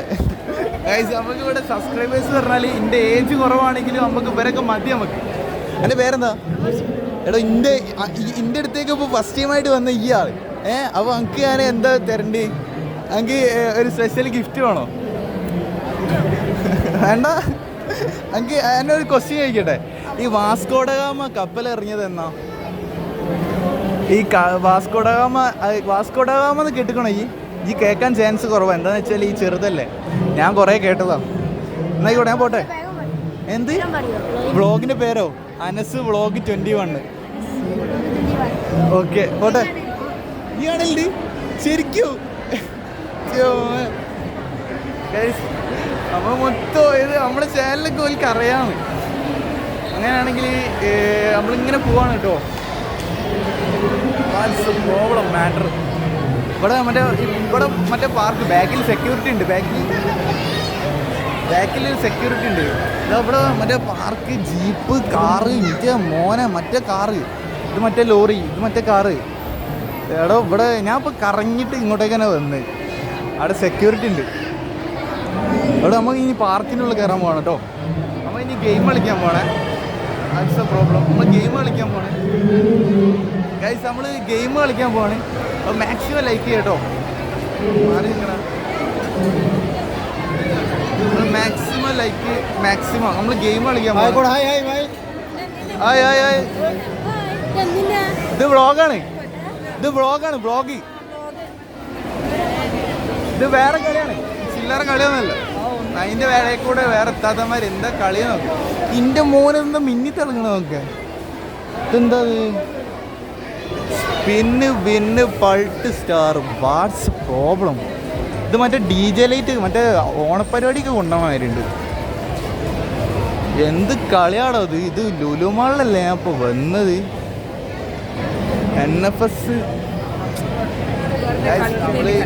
ഗൈസ്, നമുക്ക് ഇവിടെ സബ്സ്ക്രൈബേഴ്സ് പറഞ്ഞാൽ എൻ്റെ ഏജ് കുറവാണെങ്കിലും നമുക്ക് ഇവരൊക്കെ മതി. നമുക്ക് എൻ്റെ പേരെന്താ? എടോ, എൻ്റെ അടുത്തേക്ക് ഇപ്പോൾ ഫസ്റ്റ് ടൈമായിട്ട് വന്ന ഈ ആൾ. അപ്പോൾ എനിക്ക് ഞാൻ എന്താ തരണ്ട്? എനിക്ക് ഒരു സ്പെഷ്യൽ ഗിഫ്റ്റ് വേണോ? വേണ്ട? എനിക്ക് എന്നെ ഒരു ക്വസ്റ്റ്യൻ ചോദിക്കട്ടെ. ഈ വാസ്കോഡഗാമ കപ്പൽ ഇറങ്ങിയത് എന്നാ? ഈ വാസ്കോഡഗാമ എന്ന് കേട്ടിക്കണോ? ഈ കേൾക്കാൻ ചാൻസ് കുറവാണ്. എന്താണെന്ന് വെച്ചാൽ ഈ ചെറുതല്ലേ, ഞാൻ കുറേ കേട്ടതാ. എന്നായിക്കോട്ടെ, ഞാൻ പോട്ടെ. എന്ത് വ്ളോഗിൻ്റെ പേരോ? അനസ് വ്ളോഗ് 21. ഓക്കെ, പോട്ടെ. ഈ ആണല്ലേ ശരിക്കും? നമ്മൾ മൊത്തം ഇത് നമ്മുടെ ചാനലൊക്കെ ഓൽക്ക് അറിയാമെന്ന്. അങ്ങനെയാണെങ്കിൽ നമ്മളിങ്ങനെ പോവാണ് കേട്ടോ. Problem matter. ഇവിടെ മറ്റേ പാർക്ക് ബാക്കിൽ സെക്യൂരിറ്റി ഉണ്ട്. ബാക്കിൽ സെക്യൂരിറ്റി ഉണ്ട്. ഇവിടെ മറ്റേ പാർക്ക്, ജീപ്പ്, കാറ്. എനിക്ക് മോനെ മറ്റേ കാറ്, ഇത് മറ്റേ ലോറി, ഇത് മറ്റേ കാറ്. എടോ, ഇവിടെ ഞാൻ ഇപ്പോൾ കറങ്ങിയിട്ട് ഇങ്ങോട്ടേക്ക് തന്നെ വന്ന്. അവിടെ സെക്യൂരിറ്റി ഉണ്ട്. അവിടെ നമുക്ക് ഇനി പാർക്കിനുള്ളിൽ കയറാൻ പോകണം കേട്ടോ. നമ്മൾ ഇനി ഗെയിം കളിക്കാൻ പോകണേ. That's a problem. നമ്മൾ ഗെയിം കളിക്കാൻ പോകണേ ഗൈസ്. നമ്മൾ ഗെയിം കളിക്കാൻ പോവാണ്. അപ്പോൾ മാക്സിമം ലൈക്ക് ചെയ്യട്ടോ. മാറി നിൽക്കണം. മാക്സിമം ലൈക്ക്, മാക്സിമം നമ്മൾ ഗെയിം കളിക്കാൻ പോകണം. ഇത് വ്ളോഗാണ്. വ്ളോഗ്. ഇത് വേറെ കളിയാണ്, ചില്ലറ കളിയൊന്നുമല്ല. അതിൻ്റെ വേറെ കൂടെ വേറെ എത്താത്തമാർ എന്താ കളിയാ നോക്കി. എൻ്റെ മോനെന്താ മിന്നി തിളങ്ങണ നോക്കുക. ഇതെന്താ സ്പിന്ന് പൾട്ട് സ്റ്റാർ. What's problem? ഇത് മറ്റേ DJ ലൈറ്റ്, മറ്റേ ഓണപ്പരിപാടിയൊക്കെ കൊണ്ടുപോകാനായിട്ടുണ്ട്. എന്ത് കളിയാണോ ഇത്? ഇത് ലുലുമാളിലല്ലേ ഞാൻ ഇപ്പോൾ വന്നത്. NFS നമ്മള്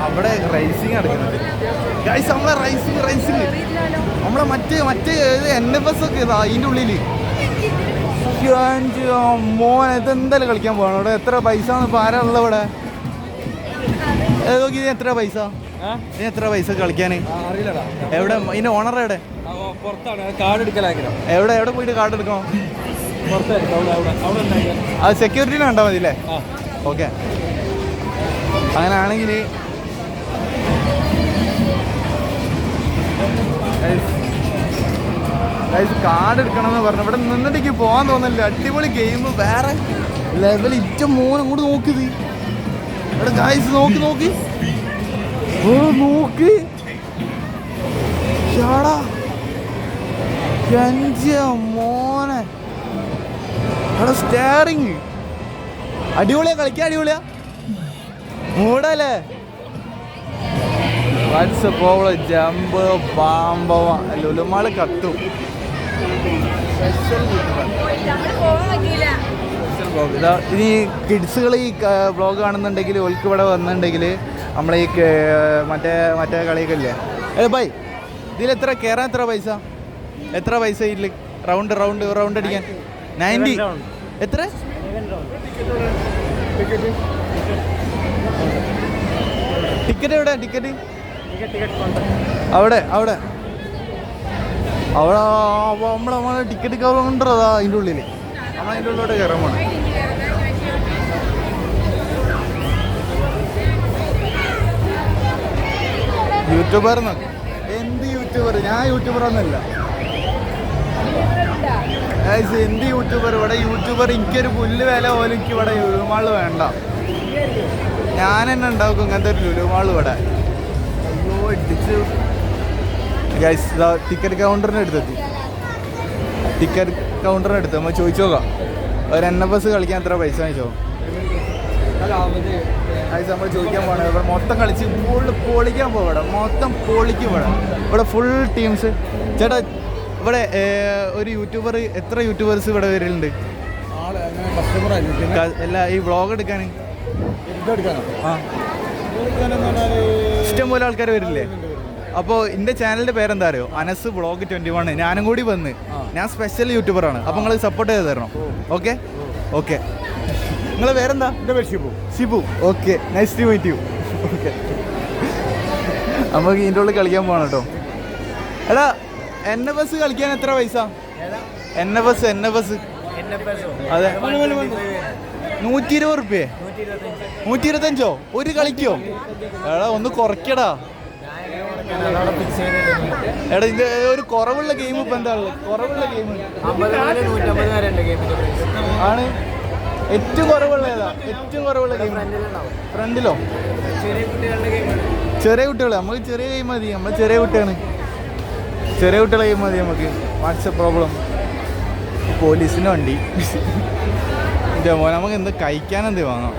അവിടെ റൈസിങ് നടക്കുന്നുണ്ട് ഗൈസ്. നമ്മളെ റൈസിങ് നമ്മളെ മറ്റേ NFS ഒക്കെ ഇതാ അതിൻ്റെ ഉള്ളിൽ. മോനെ, ഇതെന്തായാലും കളിക്കാൻ പോകണം. ഇവിടെ എത്ര പൈസ ഇപ്പോൾ ആരാ ഉള്ളത് ഇവിടെ? നോക്കി, എത്ര പൈസ കളിക്കാൻ? എവിടെ ഇതിൻ്റെ ഓണർ? എവിടെ പോയിട്ട് കാർഡ് എടുക്കണം? അത് സെക്യൂരിറ്റിനെ കണ്ടാൽ മതി അല്ലേ? ഓക്കെ. അങ്ങനെയാണെങ്കിൽ കാർഡ് എടുക്കണമെന്ന് പറഞ്ഞു. ഇവിടെ നിന്നിട്ടേക്ക് പോകാൻ തോന്നില്ല. അടിപൊളി ഗെയിം, വേറെ ലെവൽ. ഇറ്റ മോനെ കൂടെ നോക്കിയത് ഇവിടെ ഗായ്സ്. നോക്കി നോക്കി നോക്ക് ഷാടാ മോനെ. അവിടെ സ്റ്റാറിങ് അടിപൊളിയാ, കളിക്കാൻ അടിപൊളിയാ, മൂടല്ലേ. വാട്സപ്പോള് ജമ്പ് പാമ്പവ ലുലുമാള് കത്തും. ഇതാ ഇനി കിഡ്സുകൾ ഈ വ്ളോഗ് കാണുന്നുണ്ടെങ്കിൽ ഓൽക്ക് ഇവിടെ വന്നിട്ടുണ്ടെങ്കിൽ നമ്മളെ ഈ മറ്റേ കളിയൊക്കെ ഇല്ലേ ബൈ, ഇതിൽ എത്ര കയറാൻ എത്ര പൈസ ഇതിൽ റൗണ്ട് അടിക്കാൻ? 90. എത്ര ടിക്കറ്റ്? എവിടെ ടിക്കറ്റ്? അവിടെ നമ്മളെ ടിക്കറ്റ് കൗണ്ടറതാ അതിൻ്റെ ഉള്ളിൽ. നമ്മളതിൻ്റെ ഉള്ളിലോട്ട് കയറാൻ പോണം. യൂട്യൂബർ നോക്കി. എന്ത് യൂട്യൂബർ? ഞാൻ യൂട്യൂബറൊന്നുമല്ല. എന്ത് യൂട്യൂബർ? ഇവിടെ യൂട്യൂബർ എനിക്കൊരു പുല്ല് വില പോലും എനിക്ക് ഇവിടെ ലുലുമാള് വേണ്ട. ഞാൻ തന്നെ ഉണ്ടാക്കും ഇങ്ങനത്തെ ഒരു ലുലുമാള് ഇവിടെ. അയ്യോ ഇടിച്ച് ഗൈസ്. ടിക്കറ്റ് കൗണ്ടറിന് അടുത്തെത്തി. നമ്മൾ ചോദിച്ചു നോക്കാം. ഒരു NFS കളിക്കാൻ എത്ര പൈസ ചോദിച്ചോ? നമ്മൾ ചോദിക്കാൻ പോകണം. ഇവിടെ മൊത്തം കളിച്ച് പൊളിക്കാൻ പോകും. ഇവിടെ മൊത്തം പൊളിക്കും. ഇവിടെ ഫുൾ ടീംസ്. ചേട്ടാ ഇവിടെ ഒരു യൂട്യൂബർ, എത്ര യൂട്യൂബേഴ്സ് ഇവിടെ വരലുണ്ട്? അല്ല ഈ വ്ളോഗ് എടുക്കാൻ ഇഷ്ടംപോലെ ആൾക്കാർ വരില്ലേ? അപ്പോൾ എൻ്റെ ചാനലിൻ്റെ പേരെന്താ അറിയോ? അനസ് വ്ളോഗ് 21. ഞാനും കൂടി വന്ന്, ഞാൻ സ്പെഷ്യൽ യൂട്യൂബറാണ്. അപ്പോൾ നിങ്ങൾ സപ്പോർട്ട് ചെയ്ത് തരണം. ഓക്കെ. നിങ്ങളെ പേരെന്താ? എൻ്റെ പേര് Shibu. Okay, nice to meet you. Okay, നമുക്ക് ഇതിൻ്റെ ഉള്ളിൽ കളിക്കാൻ പോകണം കേട്ടോ. എടാ NFS കളിക്കാൻ എത്ര പൈസ? NFS അതെ 120 റുപ്യ. 125 ഒരു കളിക്കോ? എടാ ഒന്ന് കുറയ്ക്കടാ. എടാ ഇതിന്റെ ഒരു കുറവുള്ള ഗെയിം ഇപ്പൊ എന്താ ഉള്ളത്? കുറവുള്ള ഗെയിം ആണ് ഏറ്റവും കുറവുള്ള ഏതാ? ഏറ്റവും കുറവുള്ള ഗെയിം ഫ്രണ്ടിലോ? ചെറിയ കുട്ടികളെ നമുക്ക് ചെറിയ ഗെയിം മതി. നമ്മൾ ചെറിയ കുട്ടികളെ ഗെയിം മതി നമുക്ക്. WhatsApp problem. പോലീസിൻ്റെ വണ്ടി. എൻ്റെ മോനെ നമുക്ക് എന്ത് കഴിക്കാനെന്ത് വാങ്ങാം?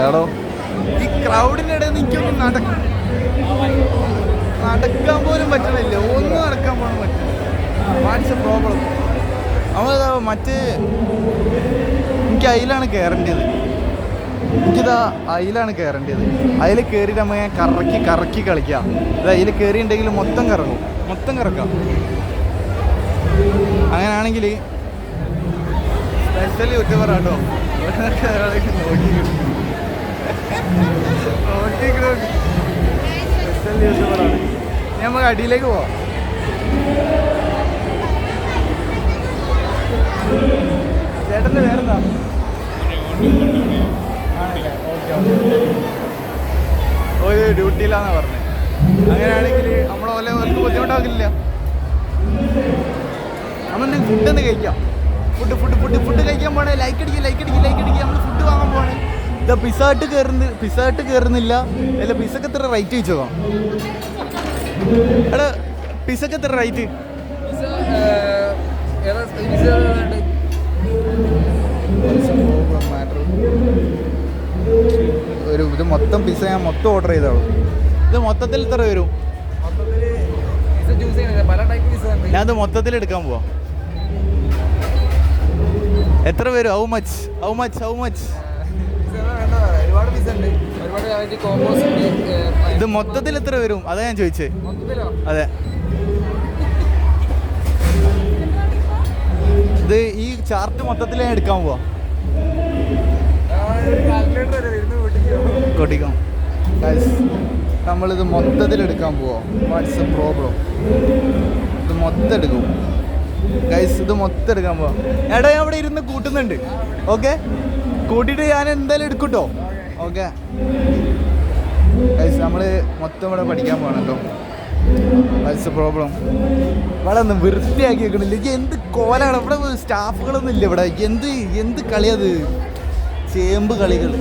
എടോ ഈ ക്രൗഡിൻ്റെ ഇടയിൽ നിന്ന് എനിക്കൊന്നും നടക്കാൻ പോലും പറ്റണില്ല. ഒന്നും നടക്കാൻ പോലും പറ്റില്ല. WhatsApp problem. നമ്മൾ എനിക്ക് അതിലാണ് കയറേണ്ടത്. അതിലാണ് കയറേണ്ടത്. അതിൽ കയറിയിട്ട് നമ്മൾ ഞാൻ കറക്കി കളിക്കാം. അതിൽ കയറിയിട്ടുണ്ടെങ്കിൽ മൊത്തം കറക്കാം. അങ്ങനെയാണെങ്കിൽ സ്പെഷ്യൽ യൂട്യൂബറാട്ടോ. സ്പെഷ്യൽ യൂട്യൂബറാണ്. നമുക്ക് അടിയിലേക്ക് പോവാം. ചേട്ടൻ്റെ പേരെന്താ? ഒരു ഡ്യൂട്ടിയിലാന്നാ പറഞ്ഞത്. അങ്ങനെയാണെങ്കിൽ നമ്മളെ അവർക്ക് ബുദ്ധിമുട്ടാക്കില്ല. നമ്മളെന്തെങ്കിലും ഫുഡ് കഴിക്കാം. ഫുഡ് കഴിക്കാൻ പോണേ. ലൈക്ക് അടിക്കുക. നമ്മൾ ഫുഡ് വാങ്ങാൻ പോണേ. ഇതാ പിസ്സ ഹട്ട് കയറുന്നില്ല. അല്ല പിസ്സക്ക് എത്ര റേറ്റ് ചോദിച്ചോ? എടാ പിസ്സക്ക് എത്ര റേറ്റ്? ഇത് മൊത്തം പിസ്സ ഞാൻ ഓർഡർ ചെയ്തോളൂ. ഇത് മൊത്തത്തിൽ എത്ര വരും? ഞാനത് മൊത്തത്തിൽ എടുക്കാൻ പോവാം. എത്ര വരും? How much? ഇത് മൊത്തത്തിൽ എത്ര വരും? അതാ ഞാൻ ചോദിച്ചേ. അതെ, ഇത് ഈ ചാർട്ട് മൊത്തത്തിൽ ഞാൻ എടുക്കാൻ പോവാ. കൊട്ടിക്കാം. നമ്മളിത് മൊത്തത്തിൽ എടുക്കാൻ പോവാം. WhatsApp problem. ഇത് മൊത്തം എടുക്കും ഗൈസ്. ഇത് മൊത്തം എടുക്കാൻ പോവാം. എടാ ഞാൻ അവിടെ ഇരുന്ന് കൂട്ടുന്നുണ്ട്. ഓക്കെ, കൂട്ടിയിട്ട് ഞാൻ എന്തായാലും എടുക്കൂട്ടോ. ഓക്കെ നമ്മൾ മൊത്തം ഇവിടെ പഠിക്കാൻ പോകണം കേട്ടോ. That's a problem. ഇവിടെ ഒന്നും വൃത്തിയാക്കി വെക്കണില്ല. എന്ത് കോലാണ് ഇവിടെ, സ്റ്റാഫുകളൊന്നും ഇല്ല ഇവിടെ. എന്ത് കളിയത്, ചേമ്പ് കളികൾ.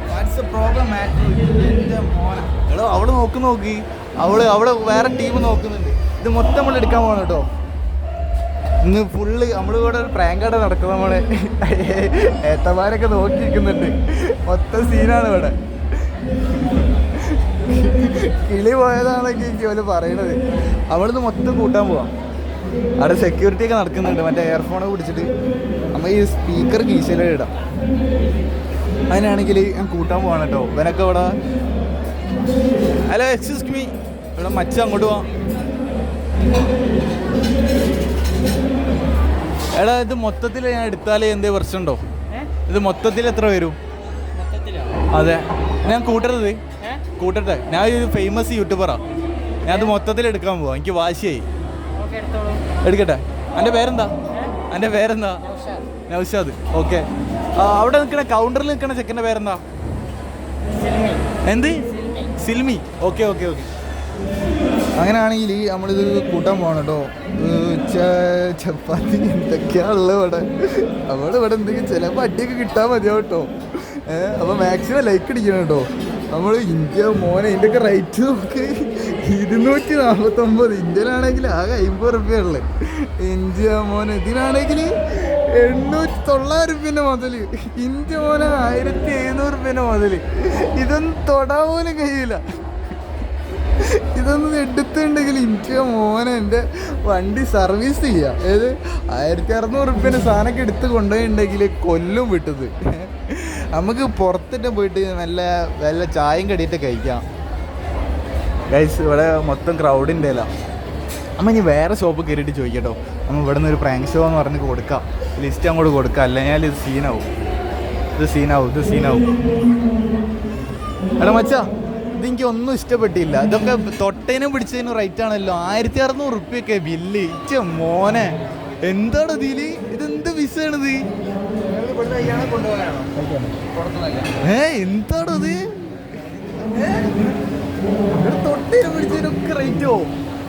That's a problem matter. എൻ്റെ മോനെ എടോ അവിടെ നോക്കി അവിടെ വേറെ ടീം നോക്കുന്നുണ്ട്. ഇത് മൊത്തം നമ്മൾ എടുക്കാൻ പോകണം കേട്ടോ. ഇന്ന് ഫുള്ള് നമ്മളിവിടെ ഒരു പ്രാങ്കാട നടക്കുന്ന നമ്മളെ ഏത്തമാരൊക്കെ നോക്കിയിരിക്കുന്നുണ്ട്. മൊത്തം സീനാണ് ഇവിടെ. കിളി പോയതാണെങ്കിൽ എനിക്ക് പോലെ പറയണത്. അവിടുന്ന് മൊത്തം കൂട്ടാൻ പോവാം. അവിടെ സെക്യൂരിറ്റി ഒക്കെ നടക്കുന്നുണ്ട്. മറ്റേ ഇയർഫോണൊക്കെ പിടിച്ചിട്ട് നമ്മൾ ഈ സ്പീക്കർ കീശയിലിടാം. അതിനാണെങ്കിൽ ഞാൻ കൂട്ടാൻ പോവാണ് കേട്ടോ. ഇവനൊക്കെ ഇവിടെ ഹലോ എക്സ്ക്യൂസ് മീ, ഇവിടെ മച്ച അങ്ങോട്ട് പോവാം. എടാ ഇത് മൊത്തത്തിൽ ഞാൻ എടുത്താൽ എന്തേ പ്രശ്നമുണ്ടോ? ഇത് മൊത്തത്തിൽ എത്ര വരും? അതെ ഞാൻ കൂട്ടട്ടെ. ഞാൻ ഒരു ഫേമസ് യൂട്യൂബറാ. ഞാൻ അത് മൊത്തത്തിൽ എടുക്കാൻ പോവാം. എനിക്ക് വാശിയായി. എടുക്കട്ടെ. എൻ്റെ പേരെന്താ? നൗഷാദ്. ഓക്കെ. അവിടെ നിൽക്കണ കൗണ്ടറിൽ നിൽക്കണ ചെക്കൻ്റെ പേരെന്താ? എന്ത്? സിൽമി. ഓക്കെ. അങ്ങനെയാണെങ്കിൽ നമ്മളിത് കൂട്ടാൻ പോകണം കേട്ടോ. ചപ്പാത്തി എന്തൊക്കെയാണുള്ളത് ഇവിടെ എന്തെങ്കിലും ചിലപ്പോൾ അടിയൊക്കെ കിട്ടാൻ മതിയാവും കേട്ടോ. അപ്പോൾ മാക്സിമം ലൈക്ക് അടിക്കണം കേട്ടോ. നമ്മൾ ഇന്ത്യ മോനെ ഇതിൻ്റെയൊക്കെ റേറ്റ് നോക്ക്. 249. ഇന്ത്യയിലാണെങ്കിൽ ആകെ 50 റുപ്യുള്ളു. ഇന്ത്യ മോനെ ഇതിനാണെങ്കിൽ 900 റുപ്യൻ്റെ മുതൽ. ഇന്ത്യ മോനെ 1700 റുപ്യൻ്റെ മുതൽ. ഇതൊന്നും തൊടാൻ പോലും കഴിയില്ല. ഇതൊന്നും എടുത്തുണ്ടെങ്കിൽ ഇന്ത്യ മോനെ എൻ്റെ വണ്ടി സർവീസ് ചെയ്യാം. ഏത് 1600 റുപ്യൻ്റെ സാധനമൊക്കെ എടുത്ത് കൊണ്ടുപോയിട്ടുണ്ടെങ്കിൽ കൊല്ലും വിട്ടത്. നമുക്ക് പുറത്തിട്ട് പോയിട്ട് നല്ല ചായയും കടിയിട്ട് കഴിക്കാം. ഗൈസ് ഇവിടെ മൊത്തം ക്രൗഡിൻ്റെ അല്ല. നമ്മൾ ഇനി വേറെ ഷോപ്പ് കയറിയിട്ട് ചോദിക്കട്ടോ. നമ്മൾ ഇവിടെ നിന്ന് ഒരു പ്രാങ്ക് ഷോ എന്ന് പറഞ്ഞ് കൊടുക്കാം. ലിസ്റ്റ് അങ്ങോട്ട് കൊടുക്കാം. അല്ലെങ്കിൽ ഇത് സീനാവും. എടാ മച്ചാ, ഇതെനിക്ക് ഒന്നും ഇഷ്ടപ്പെട്ടില്ല. ഇതൊക്കെ തൊട്ടേനും പിടിച്ചതിനും റേറ്റ് ആണല്ലോ. 1600 റുപ്യൊക്കെ ബില്ല്. മോനെ എന്താണ് ഇതില്? ഇതെന്ത് വിസയാണിത്? എന്താണത്? തൊട്ടേനും പിടിച്ചതിനൊക്കെ റേറ്റോ?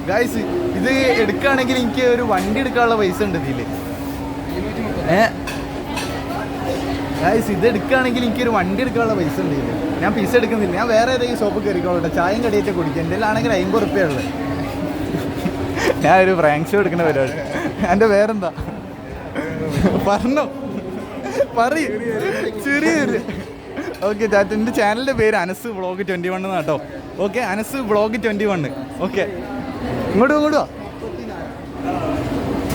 ഗായ്സ് ഇത് എടുക്കുകയാണെങ്കിൽ എനിക്ക് ഒരു വണ്ടി എടുക്കാനുള്ള പൈസ ഉണ്ട് ഇതില്. ഗായ്സ് ഇത് എടുക്കുകയാണെങ്കിൽ എനിക്കൊരു വണ്ടി എടുക്കാനുള്ള പൈസ ഉണ്ട് ഇതില്. ഞാൻ പൈസ എടുക്കുന്നില്ല. ഞാൻ വേറെ ഏതെങ്കിലും ഷോപ്പ് കയറിക്കോളട്ടെ. ചായയും കടിയൊക്കെ കുടിക്കുക. എൻ്റെ ആണെങ്കിൽ 50 റുപ്യുള്ളത്. ഞാൻ ഒരു പ്രാങ്ക് ഷോ എടുക്കുന്ന പരിപാടി. എൻ്റെ പേരെന്താ പറഞ്ഞോ? ചെറിയൊരു ഓക്കെ. എൻ്റെ ചാനലിൻ്റെ പേര് അനസ് വ്ളോഗ് 21 എന്നാട്ടോ. Okay, Anas vlog 21. ഓക്കെ, ഇങ്ങോട്ട് വാ.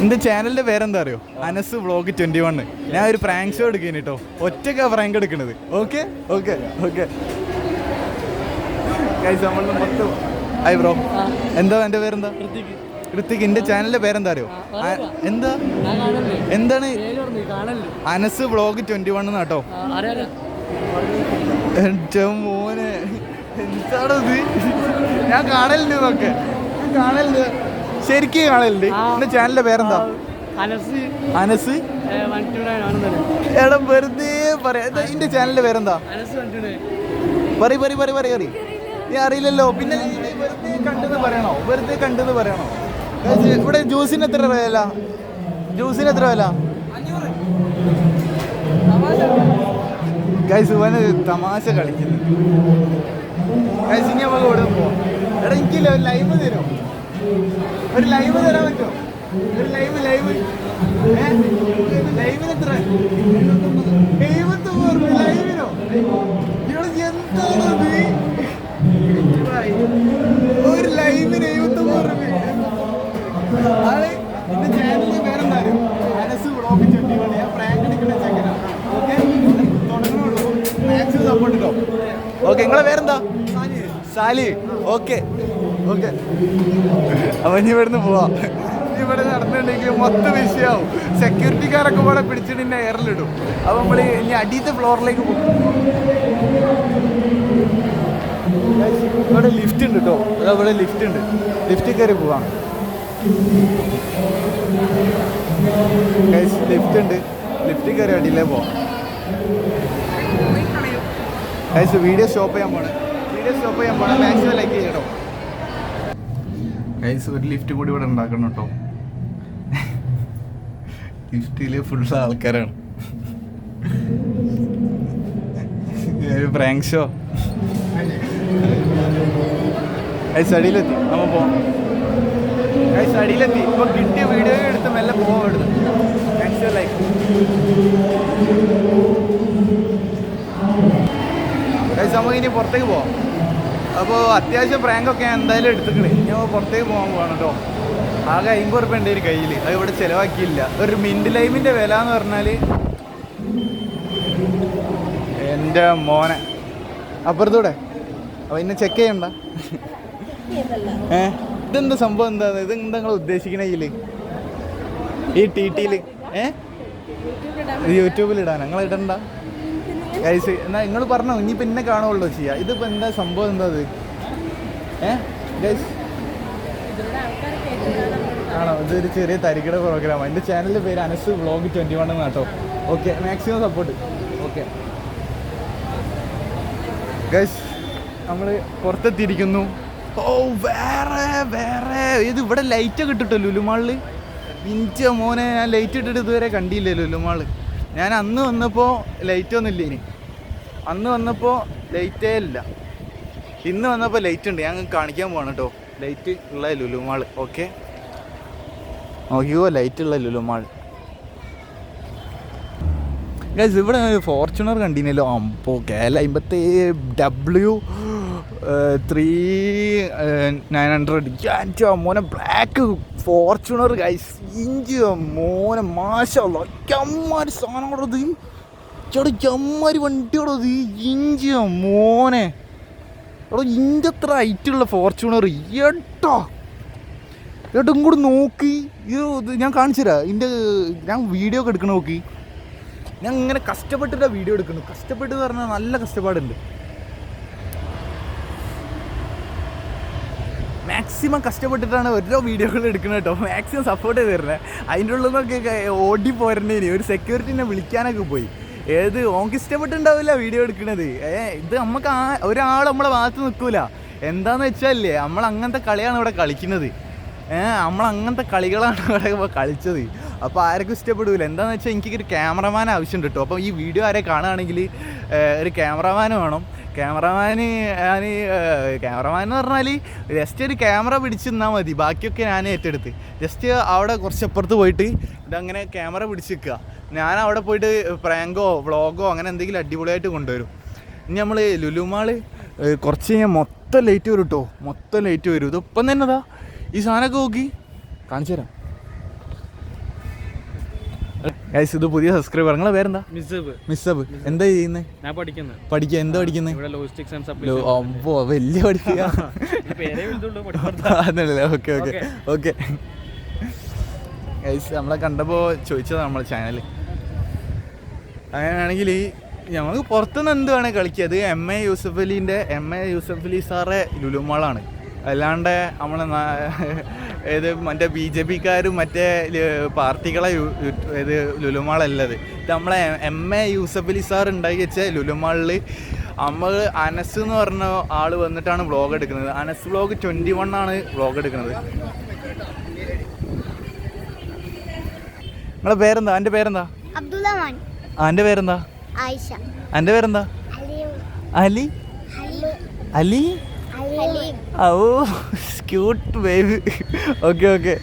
എൻ്റെ ചാനലിൻ്റെ പേരെന്താ അറിയോ? അനസ് വ്ളോഗ് 21. ഞാൻ ഒരു പ്രാങ്ക് ഷോ എടുക്കുന്നു കേട്ടോ. ഒറ്റയ്ക്കാണ് പ്രാങ്ക് എടുക്കണത്. ഓക്കെ. നമ്മൾ മൊത്തം ഹായ് ബ്രോ. എന്താ എൻ്റെ പേരെന്താ? ഋത്തിക്. എൻ്റെ ചാനലിൻ്റെ പേരെന്താ അറിയോ? എന്താണ്? അനസ് വ്ളോഗ് 21 എന്നാട്ടോ. എൻ്റെ മോനെ എന്താണത്? ഞാൻ കാണലുണ്ട് ഇതൊക്കെ. ശരിക്കും കാണലുണ്ട്. എൻ്റെ ചാനലിൻ്റെ പേരെന്താ? അനസ്. എടാ വെറുതെ പറയാ. എൻ്റെ ചാനലിൻ്റെ പേരെന്താ? പറ. നീ അറിയില്ലല്ലോ. പിന്നെ വെറുതെ കണ്ടെന്ന് പറയണോ? ഇവിടെ ജ്യൂസിന് എത്ര വില? ഗൈസ് ഇവന് തമാശ കളിക്കുന്നു. ഗൈസ് ഇനി നമുക്ക് ഇവിടെ പോവാം. എടാ എനിക്കില്ല ഒരു ലൈവ് തരുമോ? ഒരു ലൈവ് തരാൻ പറ്റുമോ? ഒരു ലൈവിന് എത്ര? 79 രൂപ ലൈവിനോ? എന്താണത്? ഒരു ലൈവിന് 79 രൂപ. എന്റെ ചാനലിന്റെ പേരെന്തായാലും അനസ് വ്ളോഗ് 21. ഞാൻ പ്രാങ്ക് എടുക്കുന്ന ചെക്കനാണ്. ഓക്കെ, തുടങ്ങുന്നുള്ളൂ. മാക്സിമം സപ്പോർട്ട് കേട്ടോ. ഓക്കെ, നിങ്ങളെ പേരെന്താ? സാലി. ഓക്കെ. അപ്പൊ ഇനി ഇവിടുന്ന് പോവാം. ഇവിടെ നടന്നിട്ടുണ്ടെങ്കിൽ മൊത്തം വിഷയമാവും. സെക്യൂരിറ്റിക്കാരൊക്കെ ഇവിടെ പിടിച്ചിട്ട് എന്നെ എയറിലിടും. അപ്പൊ നമ്മൾ ഇനി അടിയത്തെ ഫ്ലോറിലേക്ക് പോകും. ഇവിടെ ലിഫ്റ്റ് ഉണ്ട് കേട്ടോ. ഇവിടെ ലിഫ്റ്റിൽ കയറി പോവാം. ലിഫ്റ്റ് ഉണ്ട്. ലിഫ്റ്റിൽ കയറി അടിയിലേ പോവാം. ഗൈസ് വീഡിയോ സ്റ്റോപ്പ് ചെയ്യാൻ പോണേ മാക്സിമം ലൈക്ക് ചെയ്യട്ടോ ഗൈസ്. ഒരു ലിഫ്റ്റ് കൂടി ഇവിടെ ഉണ്ടാക്കണം കേട്ടോ. ലിഫ്റ്റില് ഫുൾ ആൾക്കാരാണ്. ഒരു പ്രാങ്ക് ഷോ. ഗൈസ് അടിയിലെത്തി, നമ്മൾ പോവാം. ഗൈസ് അടിയിലെത്തി. ഇപ്പൊ കിട്ടിയ വീഡിയോ എടുത്ത് മെല്ലെ പോവാം ഇവിടുന്ന്. Maximum like. ഗൈസ് നമുക്ക് ഇനി പുറത്തേക്ക് പോവാം. അപ്പോൾ അത്യാവശ്യം പ്രാങ്കൊക്കെ എന്തായാലും എടുത്തിക്കണേ. ഞാൻ പുറത്തേക്ക് പോകാൻ പോകണം കേട്ടോ. ആകെ 50 ഉറുപ്പിക ഉണ്ട് ഒരു കയ്യിൽ, അത് ഇവിടെ ചിലവാക്കിയില്ല. ഒരു മിൻറ്റ് ലൈമിൻ്റെ വില എന്ന് പറഞ്ഞാൽ എൻ്റെ മോനെ അപ്പുറത്തൂടെ. അപ്പോൾ ഇന്നെ ചെക്ക് ചെയ്യണ്ട. ഇതെന്താ സംഭവം? എന്താ ഇത്? എന്താ നിങ്ങൾ ഉദ്ദേശിക്കണേ ഇതിൽ ഈ TT-യിൽ? യൂട്യൂബിലിടാൻ നിങ്ങൾ ഇടണ്ട ഗൈസ്. എന്നാൽ നിങ്ങൾ പറഞ്ഞോ, ഇനി പിന്നെ കാണുള്ളൂ ചെയ്യാം. ഇതിപ്പോൾ എന്താ സംഭവം? എന്താ അത്? ഗൈസ് ആണോ? ഇതൊരു ചെറിയ തരികിട പ്രോഗ്രാമാണ്. എൻ്റെ ചാനലിൻ്റെ പേര് അനസ് വ്ളോഗ് 21 എന്നാട്ടോ. Okay, maximum support. Okay guys, നമ്മൾ പുറത്തെത്തിയിരിക്കുന്നു. ഓ വേറെ ഇത് ഇവിടെ ലൈറ്റൊക്കെ ഇട്ടിട്ടോ ലുലുമാളിൽ. ഇഞ്ച മോനെ, ഞാൻ ലൈറ്റ് ഇട്ടിട്ട് ഇതുവരെ കണ്ടില്ലേ ലുലുമാള്. ഞാൻ അന്ന് വന്നപ്പോൾ ലൈറ്റ് ഒന്നും ഇല്ല. ഇനി അന്ന് വന്നപ്പോൾ ലൈറ്റേ ഇല്ല. ഇന്ന് വന്നപ്പോൾ ലൈറ്റ് ഉണ്ട്. ഞാൻ കാണിക്കാൻ പോവാണ് കേട്ടോ ലൈറ്റ് ഉള്ള ലുലുമാൾ. ഓക്കെ നോക്കിയോ, ലൈറ്റ് ഉള്ള ലുലുമാൾ. ഗൈസ് ഇവിടെ ഫോർച്യൂണർ കണ്ടിനല്ലോ. അപ്പോൾ KL57W 3900 മോനെ ബ്ലാക്ക് ഫോർച്യൂണർ ഗൈസ്. ഇഞ്ച് മോനെ മാഷാഅല്ലാ, ചമ്മാരി സാധനങ്ങളത്. ചേട്ടാ ചമ്മാരി വണ്ടിയോടത്. ഇഞ്ച് മോനെ എടോ, ഇഞ്ച് അത്ര ഹൈറ്റുള്ള ഫോർച്യൂണർ. ഏട്ടും കൂടെ നോക്കി. ഇത് ഞാൻ കാണിച്ചു തരാം. ഞാൻ വീഡിയോ ഒക്കെ എടുക്കണ നോക്കി. ഞാൻ ഇങ്ങനെ കഷ്ടപ്പെട്ടിട്ടാണ് വീഡിയോ എടുക്കുന്നു. കഷ്ടപ്പെട്ട് പറഞ്ഞാൽ നല്ല കഷ്ടപ്പാടുണ്ട്. മാക്സിമം കഷ്ടപ്പെട്ടിട്ടാണ് ഓരോ വീഡിയോകൾ എടുക്കുന്നത് കേട്ടോ. മാക്സിമം സപ്പോർട്ട് ചെയ്ത് തരുന്നത്. അതിൻ്റെ ഉള്ളിൽ നിന്നൊക്കെ ഓടിപ്പോരേണ്ടി. ഒരു സെക്യൂരിറ്റിനെ വിളിക്കാനൊക്കെ പോയി. ഓർക്ക് ഇഷ്ടപ്പെട്ടുണ്ടാവില്ല വീഡിയോ എടുക്കുന്നത്. ഇത് നമുക്ക് ഒരാൾ നമ്മളെ ഭാഗത്ത് നിൽക്കൂല. എന്താന്ന് വെച്ചാലേ നമ്മളങ്ങനത്തെ കളിയാണ് ഇവിടെ കളിക്കുന്നത്. നമ്മളങ്ങനത്തെ കളികളാണ് ഇവിടെ കളിച്ചത്. അപ്പോൾ ആർക്കും ഇഷ്ടപ്പെടില്ല. എന്താണെന്ന് വെച്ചാൽ എനിക്കൊരു ക്യാമറമാൻ ആവശ്യമുണ്ട് കേട്ടോ. അപ്പോൾ ഈ വീഡിയോ ആരെ കാണുകയാണെങ്കിൽ ഒരു ക്യാമറമാന് വേണം. ക്യാമറമാൻ എന്ന് പറഞ്ഞാൽ ജസ്റ്റ് ഒരു ക്യാമറ പിടിച്ച് നിന്നാൽ മതി. ബാക്കിയൊക്കെ ഞാൻ ഏറ്റെടുത്ത് ജസ്റ്റ് അവിടെ കുറച്ചപ്പുറത്ത് പോയിട്ട് ഇതങ്ങനെ ക്യാമറ പിടിച്ച് നിൽക്കുക. ഞാൻ അവിടെ പോയിട്ട് പ്രാങ്കോ വ്ളോഗോ അങ്ങനെ എന്തെങ്കിലും അടിപൊളിയായിട്ട് കൊണ്ടുവരും. ഇനി നമ്മൾ ലുലുമാള് കുറച്ച് കഴിഞ്ഞാൽ മൊത്തം ലൈറ്റ് വരും കേട്ടോ. മൊത്തം ലൈറ്റ് വരും. ഇതിപ്പം തന്നെ ഇതാ ഈ സാധനമൊക്കെ നോക്കി കാണിച്ചു തരാം. ഗൈസ് ഇത് പുതിയ സബ്സ്ക്രൈബർ. നിങ്ങളെ പേരെന്താ? മിസ്സബ്. എന്താ ചെയ്യുന്നത്? പഠിക്കുക. എന്താ പഠിക്കുന്നത്? അപ്പോ വലിയ പഠിക്കുക. അതല്ലേ? ഓക്കെ ഗൈസ് നമ്മളെ കണ്ടപ്പോൾ ചോദിച്ചതാണ് നമ്മളെ ചാനൽ. അങ്ങനെയാണെങ്കിൽ ഞങ്ങൾക്ക് പുറത്തുനിന്ന് എന്ത് വേണേൽ കളിക്കുക. അത് MA യൂസഫ് അലി സാറെ ലുലുമാളാണ്. അല്ലാണ്ട് നമ്മളെ മറ്റേ BJP-ക്കാരും മറ്റേ പാർട്ടികളെ ഇത് ലുലുമാളല്ലത്. ഇത് നമ്മളെ MA യൂസഫ് അലി സാർ ഉണ്ടാക്കി വെച്ച ലുലുമാളിൽ നമ്മൾ അനസ് എന്ന് പറഞ്ഞ ആൾ വന്നിട്ടാണ് വ്ളോഗ് എടുക്കുന്നത്. അനസ് വ്ളോഗ് 21 ആണ് വ്ളോഗ് എടുക്കുന്നത്. നിങ്ങളെ പേരെന്താ? എൻ്റെ പേരെന്താ? എൻ്റെ പേരെന്താ? എൻ്റെ പേരെന്താ? അലി. ഓ ക്യൂട്ട് ബേബി. ഓക്കെ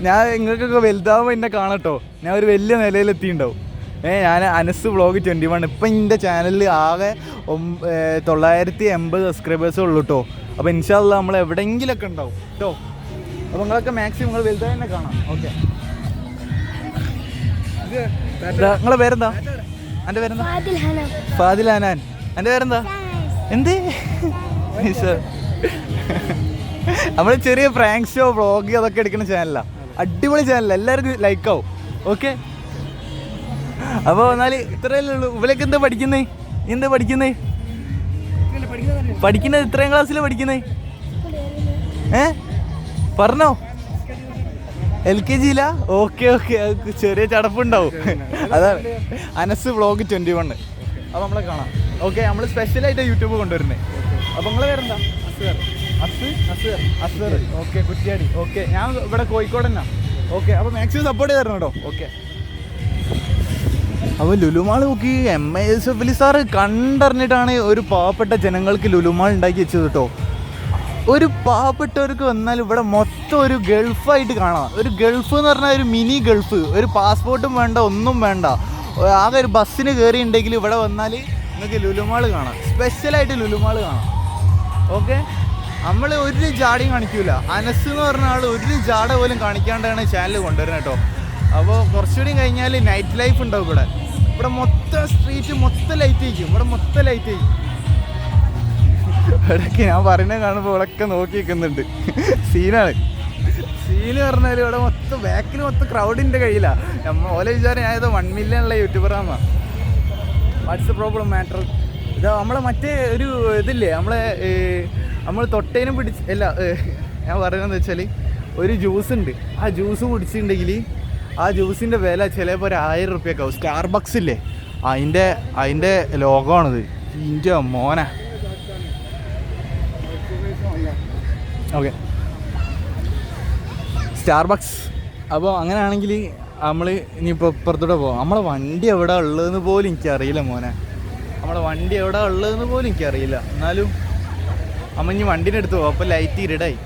ഞാൻ നിങ്ങൾക്കൊക്കെ വലുതാവുമ്പോൾ എന്നെ കാണട്ടോ. ഞാൻ ഒരു വലിയ നിലയിലെത്തിയിട്ടുണ്ടാവും. ഞാൻ അനസ് വ്ളോഗ് 21. ഇപ്പം എൻ്റെ ചാനലിൽ ആകെ 980 സബ്സ്ക്രൈബേഴ്സേ ഉള്ളൂ കേട്ടോ. അപ്പോൾ ഇൻഷാ അല്ലാഹ് നമ്മൾ എവിടെയെങ്കിലൊക്കെ ഉണ്ടാവും കേട്ടോ. അപ്പോൾ നിങ്ങളൊക്കെ മാക്സിമം നിങ്ങൾ വലുതായി തന്നെ കാണാം. ഓക്കെ നിങ്ങളെ പേരെന്താ? എൻ്റെ പേരെന്താ? ഫാദിൽ ഹനാൻ. എൻ്റെ പേരെന്താ? എന്ത്? നമ്മൾ ചെറിയ പ്രാങ്ക് ഷോ വ്ളോഗ് അതൊക്കെ എടുക്കുന്ന ചാനലാണ്. അടിപൊളി ചാനലാണ്. എല്ലാവർക്കും ലൈക്കാവും. ഓക്കെ അപ്പോൾ എന്നാൽ ഇത്രയല്ലേ ഉള്ളൂ. ഇവരൊക്കെ എന്താ പഠിക്കുന്നത്? പഠിക്കുന്നത് ഇത്രയും ക്ലാസ്സിലാണ് പഠിക്കുന്നത്? പറഞ്ഞോ? LKG-യിലാ? ഓക്കെ ചെറിയ ചടപ്പുണ്ടാവും. അതാണ് അനസ് വ്ളോഗ് 21. അപ്പോൾ നമ്മളെ കാണാം. ഓക്കെ, നമ്മൾ സ്പെഷ്യലായിട്ട് യൂട്യൂബ് കൊണ്ടുവരുന്നത്. അപ്പോൾ നിങ്ങളെ പേരെന്താ? അസ്വർ. ഓക്കെ, കുറ്റിയാടി. ഓക്കെ, ഞാൻ ഇവിടെ കോഴിക്കോട് തന്നെ. ഓക്കെ, അപ്പോൾ മാക്സിമം സപ്പോർട്ട് ചെയ്ത് തരണം കേട്ടോ. ഓക്കെ, അപ്പോൾ ലുലുമാൾ നോക്കി MISF സാറ് കണ്ടറിഞ്ഞിട്ടാണ് ഒരു പാവപ്പെട്ട ജനങ്ങൾക്ക് ലുലുമാൾ ഉണ്ടാക്കി വെച്ചത് കേട്ടോ. ഒരു പാവപ്പെട്ടവർക്ക് വന്നാൽ ഇവിടെ മൊത്തം ഒരു ഗൾഫായിട്ട് കാണാം. ഒരു ഗൾഫ് എന്ന് പറഞ്ഞാൽ ഒരു മിനി ഗൾഫ്. ഒരു പാസ്പോർട്ടും വേണ്ട, ഒന്നും വേണ്ട. ആകെ ഒരു ബസ്സിന് കയറിയിട്ടുണ്ടെങ്കിൽ ഇവിടെ വന്നാൽ നിങ്ങൾക്ക് ലുലുമാൾ കാണാം. സ്പെഷ്യലായിട്ട് ലുലുമാൾ കാണാം. ഓക്കെ, നമ്മൾ ഒരു ജാടയും കാണിക്കൂല. അനസ് എന്ന് പറഞ്ഞ ആൾ ഒരു ജാട പോലും കാണിക്കാണ്ടാണ് ചാനൽ കൊണ്ടുവരുന്നത് കേട്ടോ. അപ്പോൾ കുറച്ചുകൂടി കഴിഞ്ഞാൽ നൈറ്റ് ലൈഫ് ഉണ്ടാവും ഇവിടെ. ഇവിടെ മൊത്തം സ്ട്രീറ്റ് മൊത്തം ലൈറ്റ് ആയിരിക്കും. ഇവിടെ മൊത്തം ലൈറ്റ് ആയിരിക്കും. ഇവിടെയൊക്കെ ഞാൻ പറയുന്നത് കാണുമ്പോൾ ഇവിടെയൊക്കെ നോക്കി നിൽക്കുന്നുണ്ട്. സീനാണ്. സീന് പറഞ്ഞാൽ ഇവിടെ മൊത്തം ബാക്കിൽ മൊത്തം ക്രൗഡിൻ്റെ കയ്യിലാണ്. ഓലെ വിചാരം ഞാൻ ഏതോ 1 million ഉള്ള യൂട്യൂബറാണെന്നാണ്. Watts problem matter. ഇതാ നമ്മളെ മറ്റേ ഒരു ഇതില്ലേ, നമ്മൾ തൊട്ടേനും അല്ല, ഞാൻ പറയുന്നത് വെച്ചാൽ ഒരു ജ്യൂസ് ഉണ്ട്. ആ ജ്യൂസ് കുടിച്ചിട്ടുണ്ടെങ്കിൽ ആ ജ്യൂസിൻ്റെ വില ചിലപ്പോൾ ഒരു 1000 രൂപയൊക്കെ ആവും. സ്റ്റാർബക്സ് ഇല്ലേ, അതിൻ്റെ ലോഗമാണിത്. ഇൻ്റെ മോനെ. Okay, Starbucks. അപ്പോൾ അങ്ങനെയാണെങ്കിൽ നമ്മൾ ഇനിയിപ്പോൾ ഇപ്പുറത്തൂടെ പോകാം. നമ്മളെ വണ്ടി എവിടെ ഉള്ളതെന്ന് പോലും എനിക്കറിയില്ല മോനെ. നമ്മളെ വണ്ടി എവിടെ ഉള്ളതെന്ന് പോലും എനിക്കറിയില്ല. എന്നാലും അമ്മ ഇനി വണ്ടീൻ്റെ അടുത്ത് പോകും. അപ്പോൾ ലൈറ്റ് ഇരുടായി.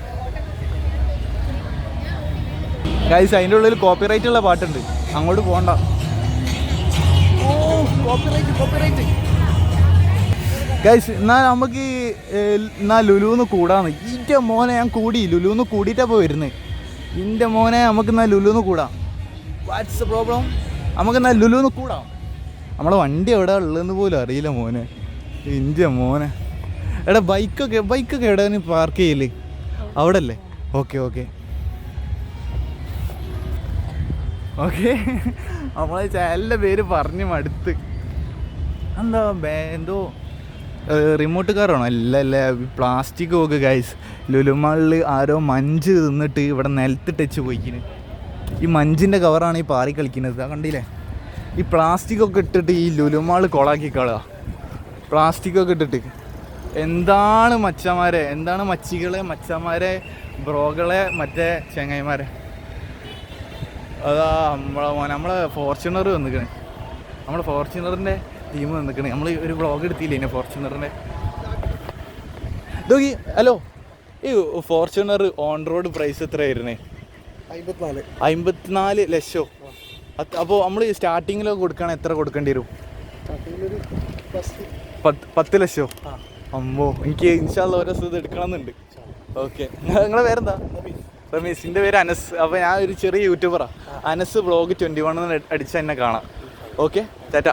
ഗൈസ്, അതിൻ്റെ ഉള്ളിൽ കോപ്പിറൈറ്റ് ഉള്ള പാട്ടുണ്ട്. അങ്ങോട്ട് പോകണ്ട. ഓ, കോപ്പിറൈറ്റ്. ഗൈസ്, എന്നാൽ നമുക്ക് ലുലുന്ന് കൂടാന്ന്. ഇൻ്റെ മോനെ ഞാൻ കൂടി. ലുലുന്ന് കൂടിയിട്ടാണ് ഇപ്പോൾ വരുന്നത്. ഇൻ്റെ മോനെ നമുക്ക് ലുലുന്ന് കൂടാം. What's the problem? നമുക്ക് ലുലുന്ന് കൂടാം. നമ്മളെ വണ്ടി എവിടെ ഉള്ളതെന്ന് പോലും അറിയില്ല മോനെ. ഇൻ്റെ മോനെ. എടാ, ബൈക്കൊക്കെ എവിടെയാണ് പാർക്ക് ചെയ്യല്? അവിടെ അല്ലേ? ഓക്കെ, നമ്മളെ ചാനലിൻ്റെ പേര് പറഞ്ഞ് മടുത്ത്. എന്താ എന്തോ റിമോട്ട് കാറാണോ? അല്ല, പ്ലാസ്റ്റിക് ഒക്കെ ഗൈസ്. ലുലുമാളിൽ ആരോ മഞ്ച് തിന്നിട്ട് ഇവിടെ നിലത്ത് ടച്ച് പോയിക്കിന്. ഈ മഞ്ചിൻ്റെ കവറാണ് ഈ പാറി കളിക്കുന്നത്. ആ കണ്ടില്ലേ? ഈ പ്ലാസ്റ്റിക്കൊക്കെ ഇട്ടിട്ട് ഈ ലുലുമാൾ കൊളാക്കി കളയുക. പ്ലാസ്റ്റിക്കൊക്കെ ഇട്ടിട്ട് എന്താണ് മച്ചന്മാരെ, എന്താണ് മച്ചന്മാരെ, ബ്രോകളെ, മറ്റേ ചെങ്ങായിമാരെ. അതാ നമ്മളെ ഫോർച്യൂണർ വന്നിക്കണേ. നമ്മളെ ഫോർച്യൂണറിൻ്റെ ടീം വന്നിക്കണേ. നമ്മൾ ഒരു വ്ളോഗ് എടുത്തില്ലേ ഇന്നെ ഫോർച്യൂണറിൻ്റെ. ഇതോക്കി. ഹലോ, ഈ ഫോർച്യൂണർ ഓൺ റോഡ് പ്രൈസ് എത്രയായിരുന്നേ? 54 ലക്ഷം. അപ്പോൾ നമ്മൾ സ്റ്റാർട്ടിങ്ങിലൊക്കെ കൊടുക്കുകയാണെങ്കിൽ എത്ര കൊടുക്കേണ്ടി വരും? 10 ലക്ഷം. അമ്മോ, എനിക്ക് ഇൻഷാല്ലാ ഓരോ സ്ഥലത്ത് എടുക്കണമെന്നുണ്ട്. ഓക്കെ, നിങ്ങളെ പേരെന്താ? റമീസ്. എൻ്റെ പേര് അനസ്. അപ്പോൾ ഞാൻ ഒരു ചെറിയ യൂട്യൂബറാണ്. അനസ് വ്ളോഗ് 21 അടിച്ചാൽ എന്നെ കാണാം. ഓക്കെ, ടാറ്റ.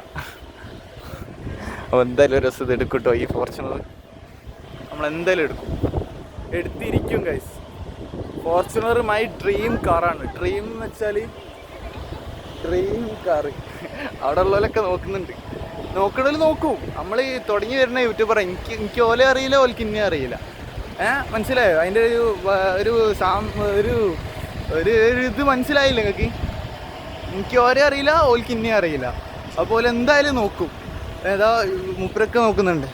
അപ്പോൾ എന്തായാലും ഒരു ദിവസം എടുക്കും കേട്ടോ. ഈ ഫോർച്യൂണർ നമ്മളെന്തായാലും എടുത്തിരിക്കും ഗൈസ്. ഫോർച്യൂണർ മൈ ഡ്രീം കാറാണ്. ഡ്രീം എന്ന് വെച്ചാൽ ഡ്രീം കാറ്. അവിടെ ഉള്ളവരൊക്കെ നോക്കണതിൽ നോക്കും. നമ്മൾ തുടങ്ങി വരുന്ന യൂട്യൂബർ. എനിക്ക് ഓലെ അറിയില്ല, ഓൽക്ക് ഇന്നെ അറിയില്ല. മനസ്സിലായോ? അതിൻ്റെ ഒരു ഇത് മനസ്സിലായില്ല നിങ്ങൾക്ക്? എനിക്ക് ഓരേ അറിയില്ല, ഓൽക്ക് ഇന്നെ അറിയില്ല. അപ്പോൾ എന്തായാലും നോക്കും. ഏതാ മുപ്പരൊക്കെ നോക്കുന്നുണ്ട്.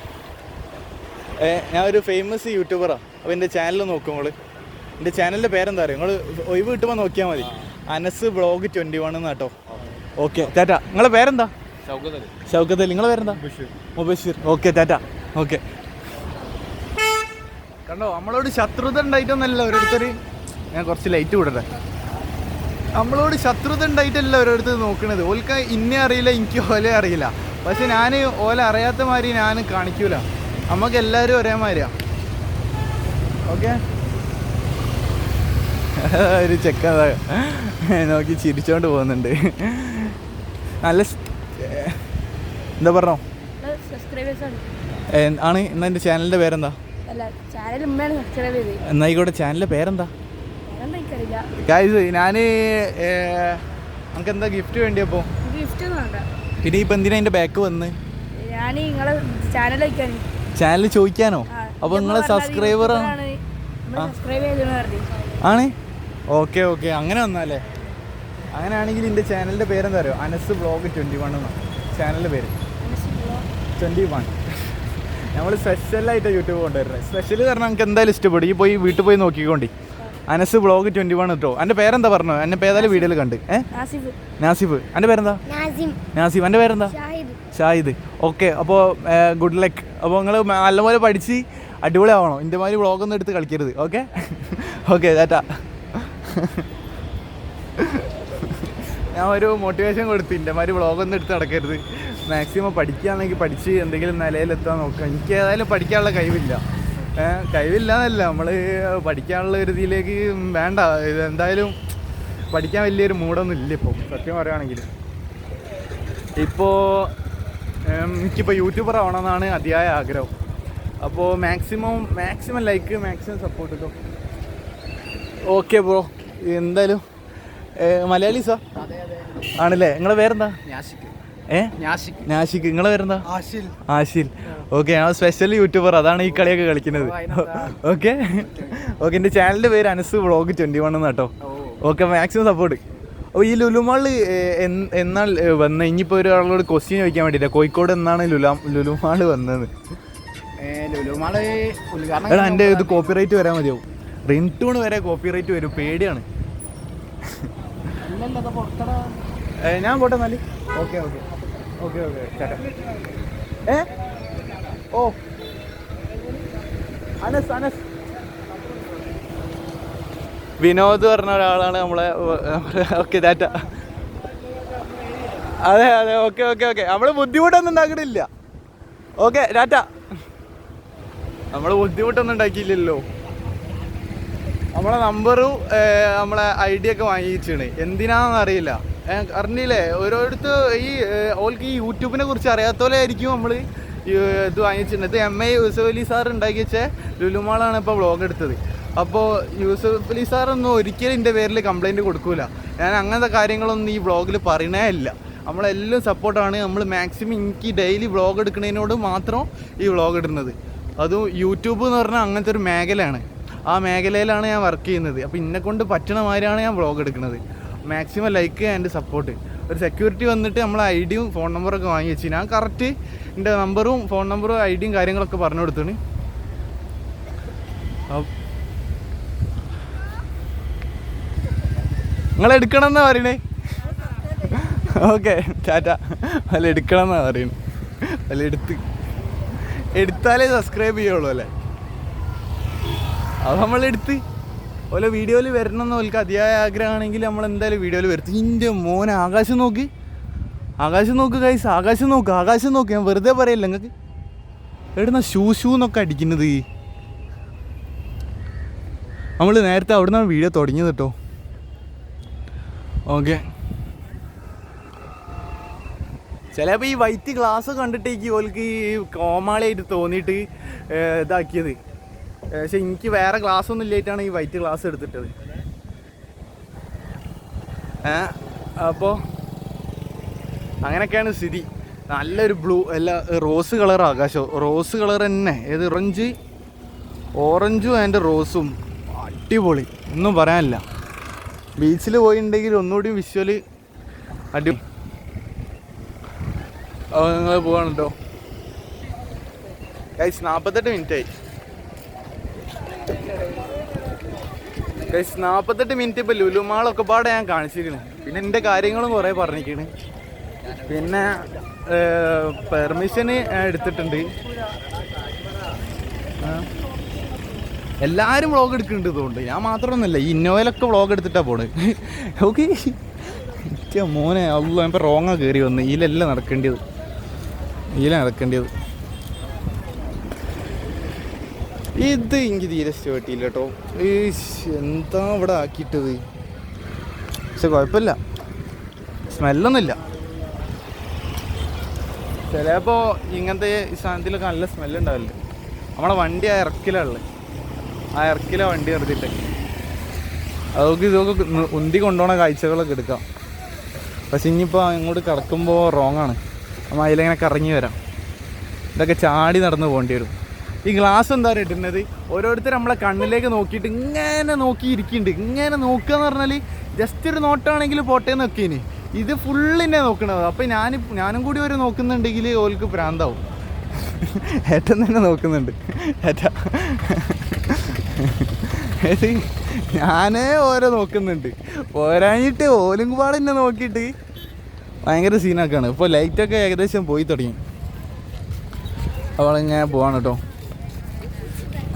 ഞാൻ ഒരു ഫേമസ് യൂട്യൂബറാണ്. അപ്പോൾ എൻ്റെ ചാനൽ നോക്കും നിങ്ങൾ. എൻ്റെ ചാനലിൻ്റെ പേരെന്താ അറിയോ? നിങ്ങൾ ഒഴിവ് കിട്ടുമ്പോൾ നോക്കിയാൽ മതി. അനസ് വ്ളോഗ് 21 എന്നാട്ടോ. ഓക്കെ, ടാറ്റ. നിങ്ങളെ പേരെന്താ? ഷൗക്കത്ത് അലി. നിങ്ങളെ പേരെന്താ? മുബഷീർ. ഓക്കെ, ടാറ്റ. ഓക്കെ. കണ്ടോ, നമ്മളോട് ശത്രുത ഉണ്ടായിട്ടൊന്നല്ല ഓരോരുത്തർ. ഞാൻ കുറച്ച് ലൈറ്റ് വിടട്ടെ. നമ്മളോട് ശത്രുത ഉണ്ടായിട്ടല്ല ഓരോരുത്തർ നോക്കണത്. ഓൽക്ക് ഇന്നെ അറിയില്ല, എനിക്ക് ഓലെ അറിയില്ല. പക്ഷെ ഞാൻ ഓല അറിയാത്ത മാതിരി ഞാൻ കാണിക്കൂല. നമുക്ക് എല്ലാവരും ഒരേ മാതിരിയാണ്. ഓക്കെ, ഒരു ചെക്ക നോക്കി ചിരിച്ചോണ്ട് പോകുന്നുണ്ട്. നല്ല എന്താ പറഞ്ഞോ ആണ്. എന്നാ എൻ്റെ ചാനലിൻ്റെ പേരെന്താ? എന്നായിക്കോട്ടെ, ചാനലിൻ്റെ പേരെന്താ? ഗൈസ്, ഞാൻ നമുക്ക് എന്താ ഗിഫ്റ്റ് വേണ്ടിയപ്പോൾ? പിന്നെ ഇപ്പം എന്തിനാ അതിൻ്റെ ബാക്ക് വന്ന്? ചാനൽ ചോദിക്കാനോ? അപ്പോൾ നിങ്ങളെ സബ്സ്ക്രൈബറാണ് ആണ്? ഓക്കെ, അങ്ങനെ വന്നാലേ. അങ്ങനെയാണെങ്കിൽ എൻ്റെ ചാനലിൻ്റെ പേരെന്താ അറിയോ? അനസ് വ്ളോഗ് 21 എന്നാണ് ചാനലിൻ്റെ പേര്. 21. നമ്മൾ സ്പെഷ്യലായിട്ട് യൂട്യൂബ് കൊണ്ടുവരുന്നത്. സ്പെഷ്യൽ കാരണം നമുക്ക് എന്തായാലും ഇഷ്ടപ്പെടും. ഈ പോയി വീട്ടിൽ പോയി നോക്കിക്കൊണ്ടി. അനസ് വ്ളോഗ് 21 കേട്ടോ. എൻ്റെ പേരെന്താ പറഞ്ഞു? എന്നെ ഏതായാലും വീഡിയോയിൽ കണ്ട്. നാസിഫ്. എൻ്റെ പേരെന്താ? നാസിഫ്. എൻ്റെ പേരെന്താ? ഷാഹിദ്. ഓക്കെ, അപ്പോൾ ഗുഡ് ലക്ക്. അപ്പോൾ നിങ്ങൾ നല്ലപോലെ പഠിച്ച് അടിപൊളി ആവണം. എൻ്റെ മാതിരി വ്ളോഗൊന്നും എടുത്ത് കളിക്കരുത്. Okay okay tata. ഞാൻ ഒരു മോട്ടിവേഷൻ കൊടുത്തു, എൻ്റെ മാതിരി വ്ളോഗൊന്നും എടുത്ത് നടക്കരുത്. മാക്സിമം പഠിക്കുകയാണെങ്കിൽ പഠിച്ച് എന്തെങ്കിലും നിലയിലെത്താൻ നോക്കുക. എനിക്ക് ഏതായാലും പഠിക്കാനുള്ള കഴിവില്ല എന്നല്ല, നമ്മൾ പഠിക്കാനുള്ള ഒരു ഇതിലേക്ക് വേണ്ട. ഇത് എന്തായാലും പഠിക്കാൻ വലിയൊരു മൂടൊന്നും ഇല്ല ഇപ്പോൾ, സത്യം പറയുകയാണെങ്കിൽ. ഇപ്പോൾ എനിക്കിപ്പോൾ യൂട്യൂബർ ആവണമെന്നാണ് അതിയായ ആഗ്രഹം. അപ്പോൾ മാക്സിമം ലൈക്ക്, മാക്സിമം സപ്പോർട്ട് കിട്ടും. ഓക്കെ ബ്രോ, എന്തായാലും മലയാളീസാ ആണല്ലേ? നിങ്ങളെ പേരെന്താ? നാഷിക്. നിങ്ങളെ പേരെന്താ? ആഷിൽ. ഓക്കെ, ഞാൻ സ്പെഷ്യൽ യൂട്യൂബർ, അതാണ് ഈ കളിയൊക്കെ കളിക്കുന്നത്. ഓക്കെ ഓക്കെ, എൻ്റെ ചാനലിൻ്റെ പേര് അനസ് വ്ളോഗ് 21 എന്നാട്ടോ. Okay, maximum support. അപ്പോൾ ഈ ലുലുമാള് എന്നാൽ വന്നത്? ഇനിയിപ്പോൾ ഒരാളോട് ക്വസ്റ്റ്യൻ ചോദിക്കാൻ വേണ്ടിയിട്ടാണ്. കോഴിക്കോട് എന്നാണ് ലുലുമാള് വന്നത്? എടാ, എൻ്റെ ഇത് കോപ്പിറൈറ്റ് വരാൻ മതിയാവും. റിംഗ് ടൂൺ വരെ കോപ്പിറൈറ്റ് വരും, പേടിയാണ്. ഞാൻ പോട്ടെ എന്നാല്. ഓക്കെ ഓക്കെ ഓക്കെ ഓക്കെ ചേട്ടാ. ഓ അനസ് വിനോദ് പറഞ്ഞ ഒരാളാണ് നമ്മളെ. ഓക്കെ ടാറ്റ. അതെ ഓക്കെ ഓക്കെ ഓക്കെ, നമ്മൾ ബുദ്ധിമുട്ടൊന്നും ഉണ്ടാക്കണില്ല. ഓക്കെ ടാറ്റ. നമ്മൾ ബുദ്ധിമുട്ടൊന്നും ഉണ്ടാക്കിയില്ലല്ലോ. നമ്മളെ നമ്പറും നമ്മളെ ID ഒക്കെ വാങ്ങിച്ചാണ്. എന്തിനാണെന്ന് അറിയില്ല. അറിഞ്ഞില്ലേ, ഓരോരുത്തർ ഈ ഓൾക്ക് ഈ യൂട്യൂബിനെ കുറിച്ച് അറിയാത്തോലെ ആയിരിക്കും നമ്മൾ ഇത് വാങ്ങിച്ചിട്ടുണ്ട്. ഇത് MA യൂസഫ് അലി സാർ ഉണ്ടാക്കി വെച്ച ലുലുമാളാണ് ഇപ്പോൾ വ്ളോഗ് എടുത്തത്. അപ്പോൾ യൂസഫ് അലി സാറൊന്നും ഒരിക്കലും എൻ്റെ പേരിൽ കംപ്ലൈൻറ്റ് കൊടുക്കൂല. ഞാൻ അങ്ങനത്തെ കാര്യങ്ങളൊന്നും ഈ വ്ളോഗിൽ പറയണേ ഇല്ല. നമ്മളെല്ലാം സപ്പോർട്ടാണ്. നമ്മൾ മാക്സിമം എനിക്ക് ഡെയിലി വ്ളോഗ് എടുക്കുന്നതിനോട് മാത്രം ഈ വ്ളോഗ് ഇടുന്നത്. അതും യൂട്യൂബ് എന്ന് പറഞ്ഞാൽ അങ്ങനത്തെ ഒരു മേഖലയാണ്. ആ മേഖലയിലാണ് ഞാൻ വർക്ക് ചെയ്യുന്നത്. അപ്പോൾ എന്നെക്കൊണ്ട് പറ്റണ മാതിരിയാണ് ഞാൻ വ്ളോഗ് എടുക്കുന്നത്. Maximum like and support. ഒരു സെക്യൂരിറ്റി വന്നിട്ട് നമ്മളെ ID-യും ഫോൺ നമ്പറൊക്കെ വാങ്ങി വെച്ച് ഞാൻ കറക്റ്റ് എൻ്റെ നമ്പറും ഫോൺ നമ്പറും ID-യും കാര്യങ്ങളൊക്കെ പറഞ്ഞു കൊടുത്താണ്. നിങ്ങളെടുക്കണം എന്നാ പറയണേ? ഓക്കെ ടാറ്റ. അല്ല എടുക്കണം എന്നാ പറയണേ. അല്ല എടുത്താലേ സബ്സ്ക്രൈബ് ചെയ്യുള്ളൂ അല്ലേ? അത് നമ്മളെടുത്ത് ഓരോ വീഡിയോയിൽ വരണം എന്ന് ഓൽക്ക് അതിയായ ആഗ്രഹമാണെങ്കിൽ നമ്മൾ എന്തായാലും വീഡിയോയിൽ വരുത്തും. ഇൻ്റെ മോനെ ആകാശം നോക്ക് ഗൈസ്, ആകാശം നോക്ക്. ഞാൻ വെറുതെ പറയില്ല നിങ്ങൾക്ക്. എവിടുന്ന ഷൂ എന്നൊക്കെ അടിക്കുന്നത്? നമ്മൾ നേരത്തെ അവിടെ നിന്നാണ് വീഡിയോ തുടങ്ങിയത് കേട്ടോ. ഓക്കെ, ചിലപ്പോൾ ഈ വൈറ്റ് ഗ്ലാസ് കണ്ടിട്ടേക്ക് ഓൽക്ക് ഈ കോമാളിയായിട്ട് തോന്നിയിട്ട് ഇതാക്കിയത്. പക്ഷെ എനിക്ക് വേറെ ഗ്ലാസ് ഒന്നും ഇല്ലായിട്ടാണ് ഈ വൈറ്റ് ഗ്ലാസ് എടുത്തിട്ടത്. അപ്പോൾ അങ്ങനെയൊക്കെയാണ് സ്ഥിതി. നല്ലൊരു ബ്ലൂ അല്ല റോസ് കളർ ആകാശം, റോസ് കളർ തന്നെ. ഏത് ഓറഞ്ചും അതിൻ്റെ റോസും അടിപൊളി, ഒന്നും പറയാനില്ല. ബീച്ചിൽ പോയിട്ടുണ്ടെങ്കിൽ ഒന്നുകൂടി വിഷ്വല് അടിപൊളി. അപ്പോൾ നിങ്ങൾ പോവാണ് കേട്ടോ ഗൈസ്. 48 മിനിറ്റായി ഗൈസ്, 48 മിനിറ്റ്. ഇപ്പോൾ ലുലുമാളൊക്കെ പാടെ ഞാൻ കാണിച്ചിരിക്കണേ. പിന്നെ എൻ്റെ കാര്യങ്ങളും കുറേ പറഞ്ഞിരിക്കണ്. പിന്നെ പെർമിഷന് എടുത്തിട്ടുണ്ട്. എല്ലാവരും വ്ളോഗ് എടുക്കുന്നുണ്ട് ഇതുകൊണ്ട്. ഞാൻ മാത്രമൊന്നുമല്ല, ഈ ഇന്നോവയിലൊക്കെ വ്ളോഗ് എടുത്തിട്ടാണ് പോണത്. ഓക്കെ മോനെ അല്ല, ഇപ്പോൾ റോങ്ങാ കയറി വന്ന്. ഇതിലല്ല നടക്കേണ്ടത്. ഇത് എനിക്ക് തീരെ ഇഷ്ടപ്പെട്ടില്ല കേട്ടോ. എന്താ ഇവിടെ ആക്കിയിട്ടത്? പക്ഷെ കുഴപ്പമില്ല, സ്മെല്ലൊന്നുമില്ല. ചിലപ്പോൾ ഇങ്ങനത്തെ സാധനത്തിലൊക്കെ നല്ല സ്മെല്ലുണ്ടാവില്ല. നമ്മളെ വണ്ടി ആ ഇറക്കിലുള്ളത്, ആ വണ്ടി നിർത്തിയിട്ട് അതൊക്കെ ഇതൊക്കെ ഉന്തി കൊണ്ടുപോകണ കാഴ്ചകളൊക്കെ എടുക്കാം. പക്ഷെ ഇനിയിപ്പോൾ അങ്ങോട്ട് കിടക്കുമ്പോൾ റോങ്ങാണ്. നമ്മൾ അതിലിങ്ങനെ കറങ്ങി വരാം. ഇതൊക്കെ ചാടി നടന്ന് പോകേണ്ടി വരും. ഈ ഗ്ലാസ് എന്താ പറയുക ഇടുന്നത്? ഓരോരുത്തർ നമ്മളെ കണ്ണിലേക്ക് നോക്കിയിട്ട് ഇങ്ങനെ നോക്കിയിരിക്കുന്നുണ്ട്. ഇങ്ങനെ നോക്കുക എന്ന് പറഞ്ഞാൽ ജസ്റ്റ് ഒരു നോട്ടാണെങ്കിൽ പോട്ടേ നോക്കിയിന്. ഇത് ഫുള്ളിനെ നോക്കണത്. അപ്പം ഞാനും കൂടി ഒരു നോക്കുന്നുണ്ടെങ്കിൽ ഓൾക്ക് ഭ്രാന്താവും. ഏട്ടൻ തന്നെ നോക്കുന്നുണ്ട്. ഏട്ടാ ഞാനേ ഓരോ നോക്കുന്നുണ്ട്, പോരാഞ്ഞിട്ട് ഓലും പാടെ എന്നെ നോക്കിയിട്ട് ഭയങ്കര സീനാക്കാണ്. ഇപ്പോൾ ലൈറ്റൊക്കെ ഏകദേശം പോയി തുടങ്ങി. അവളിങ്ങനെ പോവാണ് കേട്ടോ.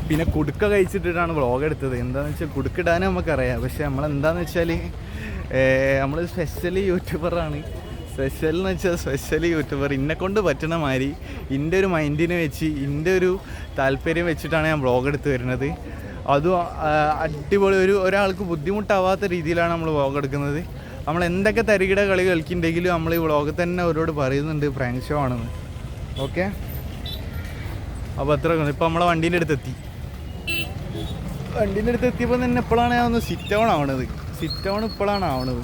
പിന്നെ കുടുക്ക കഴിച്ചിട്ടിട്ടാണ് വ്ളോഗ് എടുത്തത്. എന്താണെന്ന് വെച്ചാൽ കുടുക്കിടാനും നമുക്കറിയാം, പക്ഷെ നമ്മളെന്താണെന്ന് വെച്ചാൽ നമ്മൾ സ്പെഷ്യലി യൂട്യൂബറാണ്. സ്പെഷ്യൽ എന്ന് വെച്ചാൽ സ്പെഷ്യലി യൂട്യൂബർ. എന്നെക്കൊണ്ട് പറ്റുന്ന മാതിരി എൻ്റെ ഒരു മൈൻഡിനെ വെച്ച് എൻ്റെ ഒരു താല്പര്യം വെച്ചിട്ടാണ് ഞാൻ വ്ളോഗ് എടുത്ത് വരുന്നത്. അതും അടിപൊളി ഒരാൾക്ക് ബുദ്ധിമുട്ടാവാത്ത രീതിയിലാണ് നമ്മൾ വ്ളോഗ് എടുക്കുന്നത്. നമ്മൾ എന്തൊക്കെ തരികിട കളി കളിക്കുന്നുണ്ടെങ്കിലും നമ്മൾ ഈ വ്ളോഗ് തന്നെ അവരോട് പറയുന്നുണ്ട് പ്രാങ്ക് ഷോ ആണെന്ന്. ഓക്കെ, അപ്പോൾ അത്ര. ഇപ്പോൾ നമ്മളെ വണ്ടീൻ്റെ അടുത്തെത്തി. വണ്ടീൻ്റെ അടുത്ത് എത്തിയപ്പോൾ തന്നെ ഇപ്പോഴാണ് ഞാൻ ഒന്ന് സിറ്റ് ഡൗൺ ആവണത്. സിറ്റ് ഡൗൺ ഇപ്പോഴാണ് ആവണത്.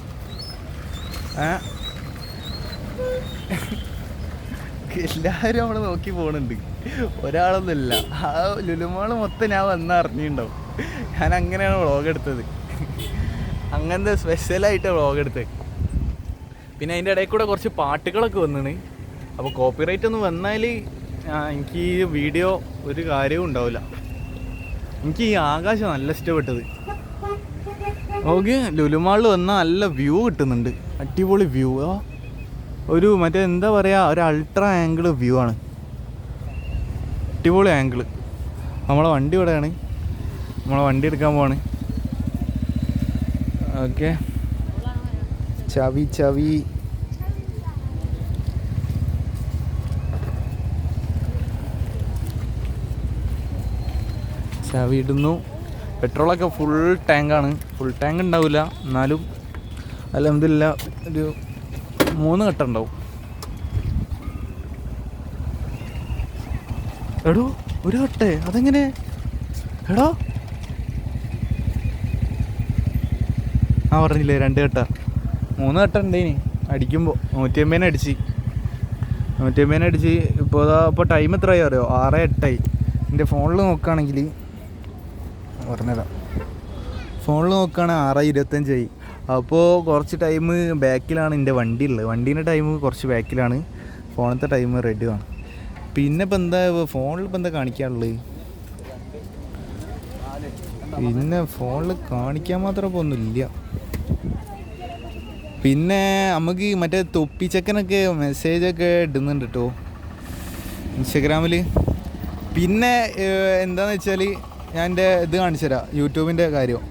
എല്ലാവരും അവിടെ നോക്കി പോകുന്നുണ്ട്, ഒരാളൊന്നുമില്ല. ആ ലുലുമാൾ മൊത്തം ഞാൻ വന്ന് അറിഞ്ഞിട്ടുണ്ടാവും. ഞാൻ അങ്ങനെയാണ് വ്ളോഗ് എടുത്തത്, അങ്ങനത്തെ സ്പെഷ്യലായിട്ട് വ്ളോഗ് എടുത്തത്. പിന്നെ അതിൻ്റെ ഇടയിൽ കൂടെ കുറച്ച് പാട്ടുകളൊക്കെ വന്നിന്. അപ്പോൾ കോപ്പിറൈറ്റ് ഒന്ന് വന്നാൽ എനിക്ക് ഈ വീഡിയോ ഒരു കാര്യവും ഉണ്ടാവില്ല. എനിക്ക് ഈ ആകാശം നല്ല ഇഷ്ടപ്പെട്ടത്. ഓക്കെ, ലുലുമാളിൽ വന്നാൽ നല്ല വ്യൂ കിട്ടുന്നുണ്ട്, അടിപൊളി വ്യൂ. ഒരു മറ്റേ എന്താ പറയുക, ഒരു അൾട്രാ ആംഗിൾ വ്യൂ ആണ്, അടിപൊളി ആംഗിൾ. നമ്മളെ വണ്ടി ഇവിടെയാണ്, നമ്മളെ വണ്ടി എടുക്കാൻ പോവാണ്. ഓക്കെ, ചവി ഇടുന്നു. പെട്രോളൊക്കെ ഫുൾ ടാങ്കാണ്. ഫുൾ ടാങ്ക് ഉണ്ടാവില്ല, എന്നാലും അൽഹംദുലില്ലാ ഒരു 3 ഘട്ടം ഉണ്ടാവും. എടോ ഒരു ഘട്ടേ, അതെങ്ങനെ എടോ? പറഞ്ഞില്ലേ 2 ഘട്ട, 3 ഘട്ടം ഉണ്ടേനി. അടിക്കുമ്പോൾ 150 അടിച്ച്. ഇപ്പോൾ ടൈം എത്രയായി അറിയോ? 6:08. എൻ്റെ ഫോണിൽ നോക്കുകയാണെങ്കിൽ പറഞ്ഞുതരാം. ഫോണിൽ നോക്കുകയാണെങ്കിൽ 6:25. അപ്പോൾ കുറച്ച് ടൈം ബാക്കിലാണ് എൻ്റെ വണ്ടി ഉള്ളത്. വണ്ടീൻ്റെ ടൈം കുറച്ച് ബാക്കിലാണ്, ഫോണിലത്തെ ടൈം റെഡിയാണ്. പിന്നെ ഇപ്പം എന്താ ഫോണിൽ ഇപ്പം എന്താ കാണിക്കാനുള്ളത്? പിന്നെ ഫോണിൽ കാണിക്കാൻ മാത്രം ഇപ്പോൾ ഒന്നുമില്ല. പിന്നെ നമുക്ക് മറ്റേ തൊപ്പിച്ചക്കനൊക്കെ മെസ്സേജൊക്കെ ഇടുന്നുണ്ട് കേട്ടോ ഇൻസ്റ്റഗ്രാമിൽ. പിന്നെ എന്താണെന്ന് വെച്ചാൽ ഞാൻ എൻ്റെ ഇത് കാണിച്ചു തരാം, യൂട്യൂബിൻ്റെ കാര്യം.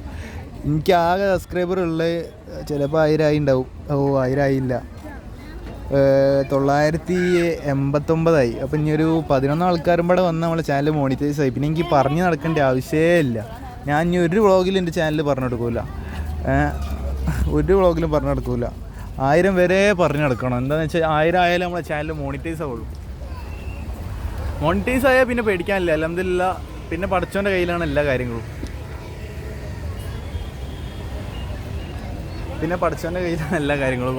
എനിക്ക് ആകെ സബ്സ്ക്രൈബർ ഉള്ളത് ചിലപ്പോൾ 1000 ഉണ്ടാവും. 1000 ആയില്ല, 989. അപ്പം ഇനി ഒരു 11 ആൾക്കാരും കൂടെ വന്ന് നമ്മളെ ചാനൽ മോണിറ്റൈസ് ആയി. പിന്നെ എനിക്ക് പറഞ്ഞ് നടക്കേണ്ട ആവശ്യമേ ഇല്ല. ഞാൻ ഇനി ഒരു വ്ളോഗിലും എൻ്റെ ചാനൽ പറഞ്ഞു നടക്കില്ല, ഒരു വ്ളോഗിലും പറഞ്ഞു നടക്കില്ല. 1000 വരെ പറഞ്ഞു നടക്കണം. എന്താണെന്ന് വെച്ചാൽ 1000 ആയാലും നമ്മളെ ചാനൽ മോണിറ്റൈസ് ആവുള്ളൂ. മോണിറ്റൈസ് ആയാൽ പിന്നെ പേടിക്കാനില്ല, അൽഹംദുലില്ലാ. പിന്നെ പടച്ചോൻ്റെ കയ്യിലാണ് എല്ലാ കാര്യങ്ങളും.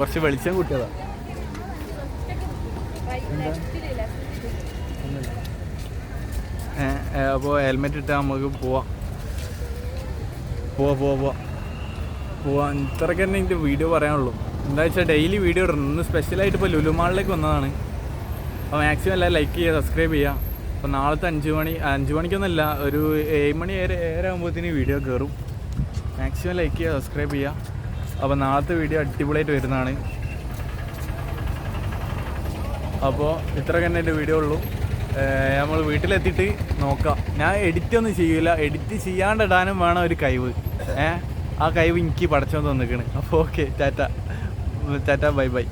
കുറച്ച് വെളിച്ചം കൂട്ടിയതാ. അപ്പോൾ ഹെൽമെറ്റ് ഇട്ടാൽ നമുക്ക് പോവാം. ഇത്രയൊക്കെ തന്നെ എൻ്റെ വീഡിയോ പറയാനുള്ളൂ. എന്താ വെച്ചാൽ ഡെയിലി വീഡിയോ ഇടണം. ഇന്ന് സ്പെഷ്യലായിട്ട് ഇപ്പോൾ ലുലുമാളിലേക്ക് വന്നതാണ്. അപ്പോൾ മാക്സിമം എല്ലാം ലൈക്ക് ചെയ്യുക, സബ്സ്ക്രൈബ് ചെയ്യുക. അപ്പോൾ നാളത്തെ 5 മണിക്കൊന്നുമല്ല, ഒരു 7 മണി 7 ആകുമ്പോഴത്തേന് വീഡിയോ കയറും. മാക്സിമം ലൈക്ക് ചെയ്യുക, സബ്സ്ക്രൈബ് ചെയ്യുക. അപ്പോൾ നാളത്തെ വീഡിയോ അടിപൊളിയായിട്ട് വരുന്നതാണ്. അപ്പോൾ ഇത്രയൊക്കെ തന്നെ എൻ്റെ വീഡിയോ ഉള്ളൂ. നമ്മൾ വീട്ടിലെത്തിയിട്ട് നോക്കാം. ഞാൻ എഡിറ്റൊന്നും ചെയ്യില്ല, എഡിറ്റ് ചെയ്യാണ്ട് ഇടാനും വേണം ഒരു കഴിവ്. ആ കഴിവ് എനിക്ക് പടച്ചോന്ന് തന്നിരിക്കണ്. അപ്പോൾ ഓക്കെ, ടാറ്റ ബൈ.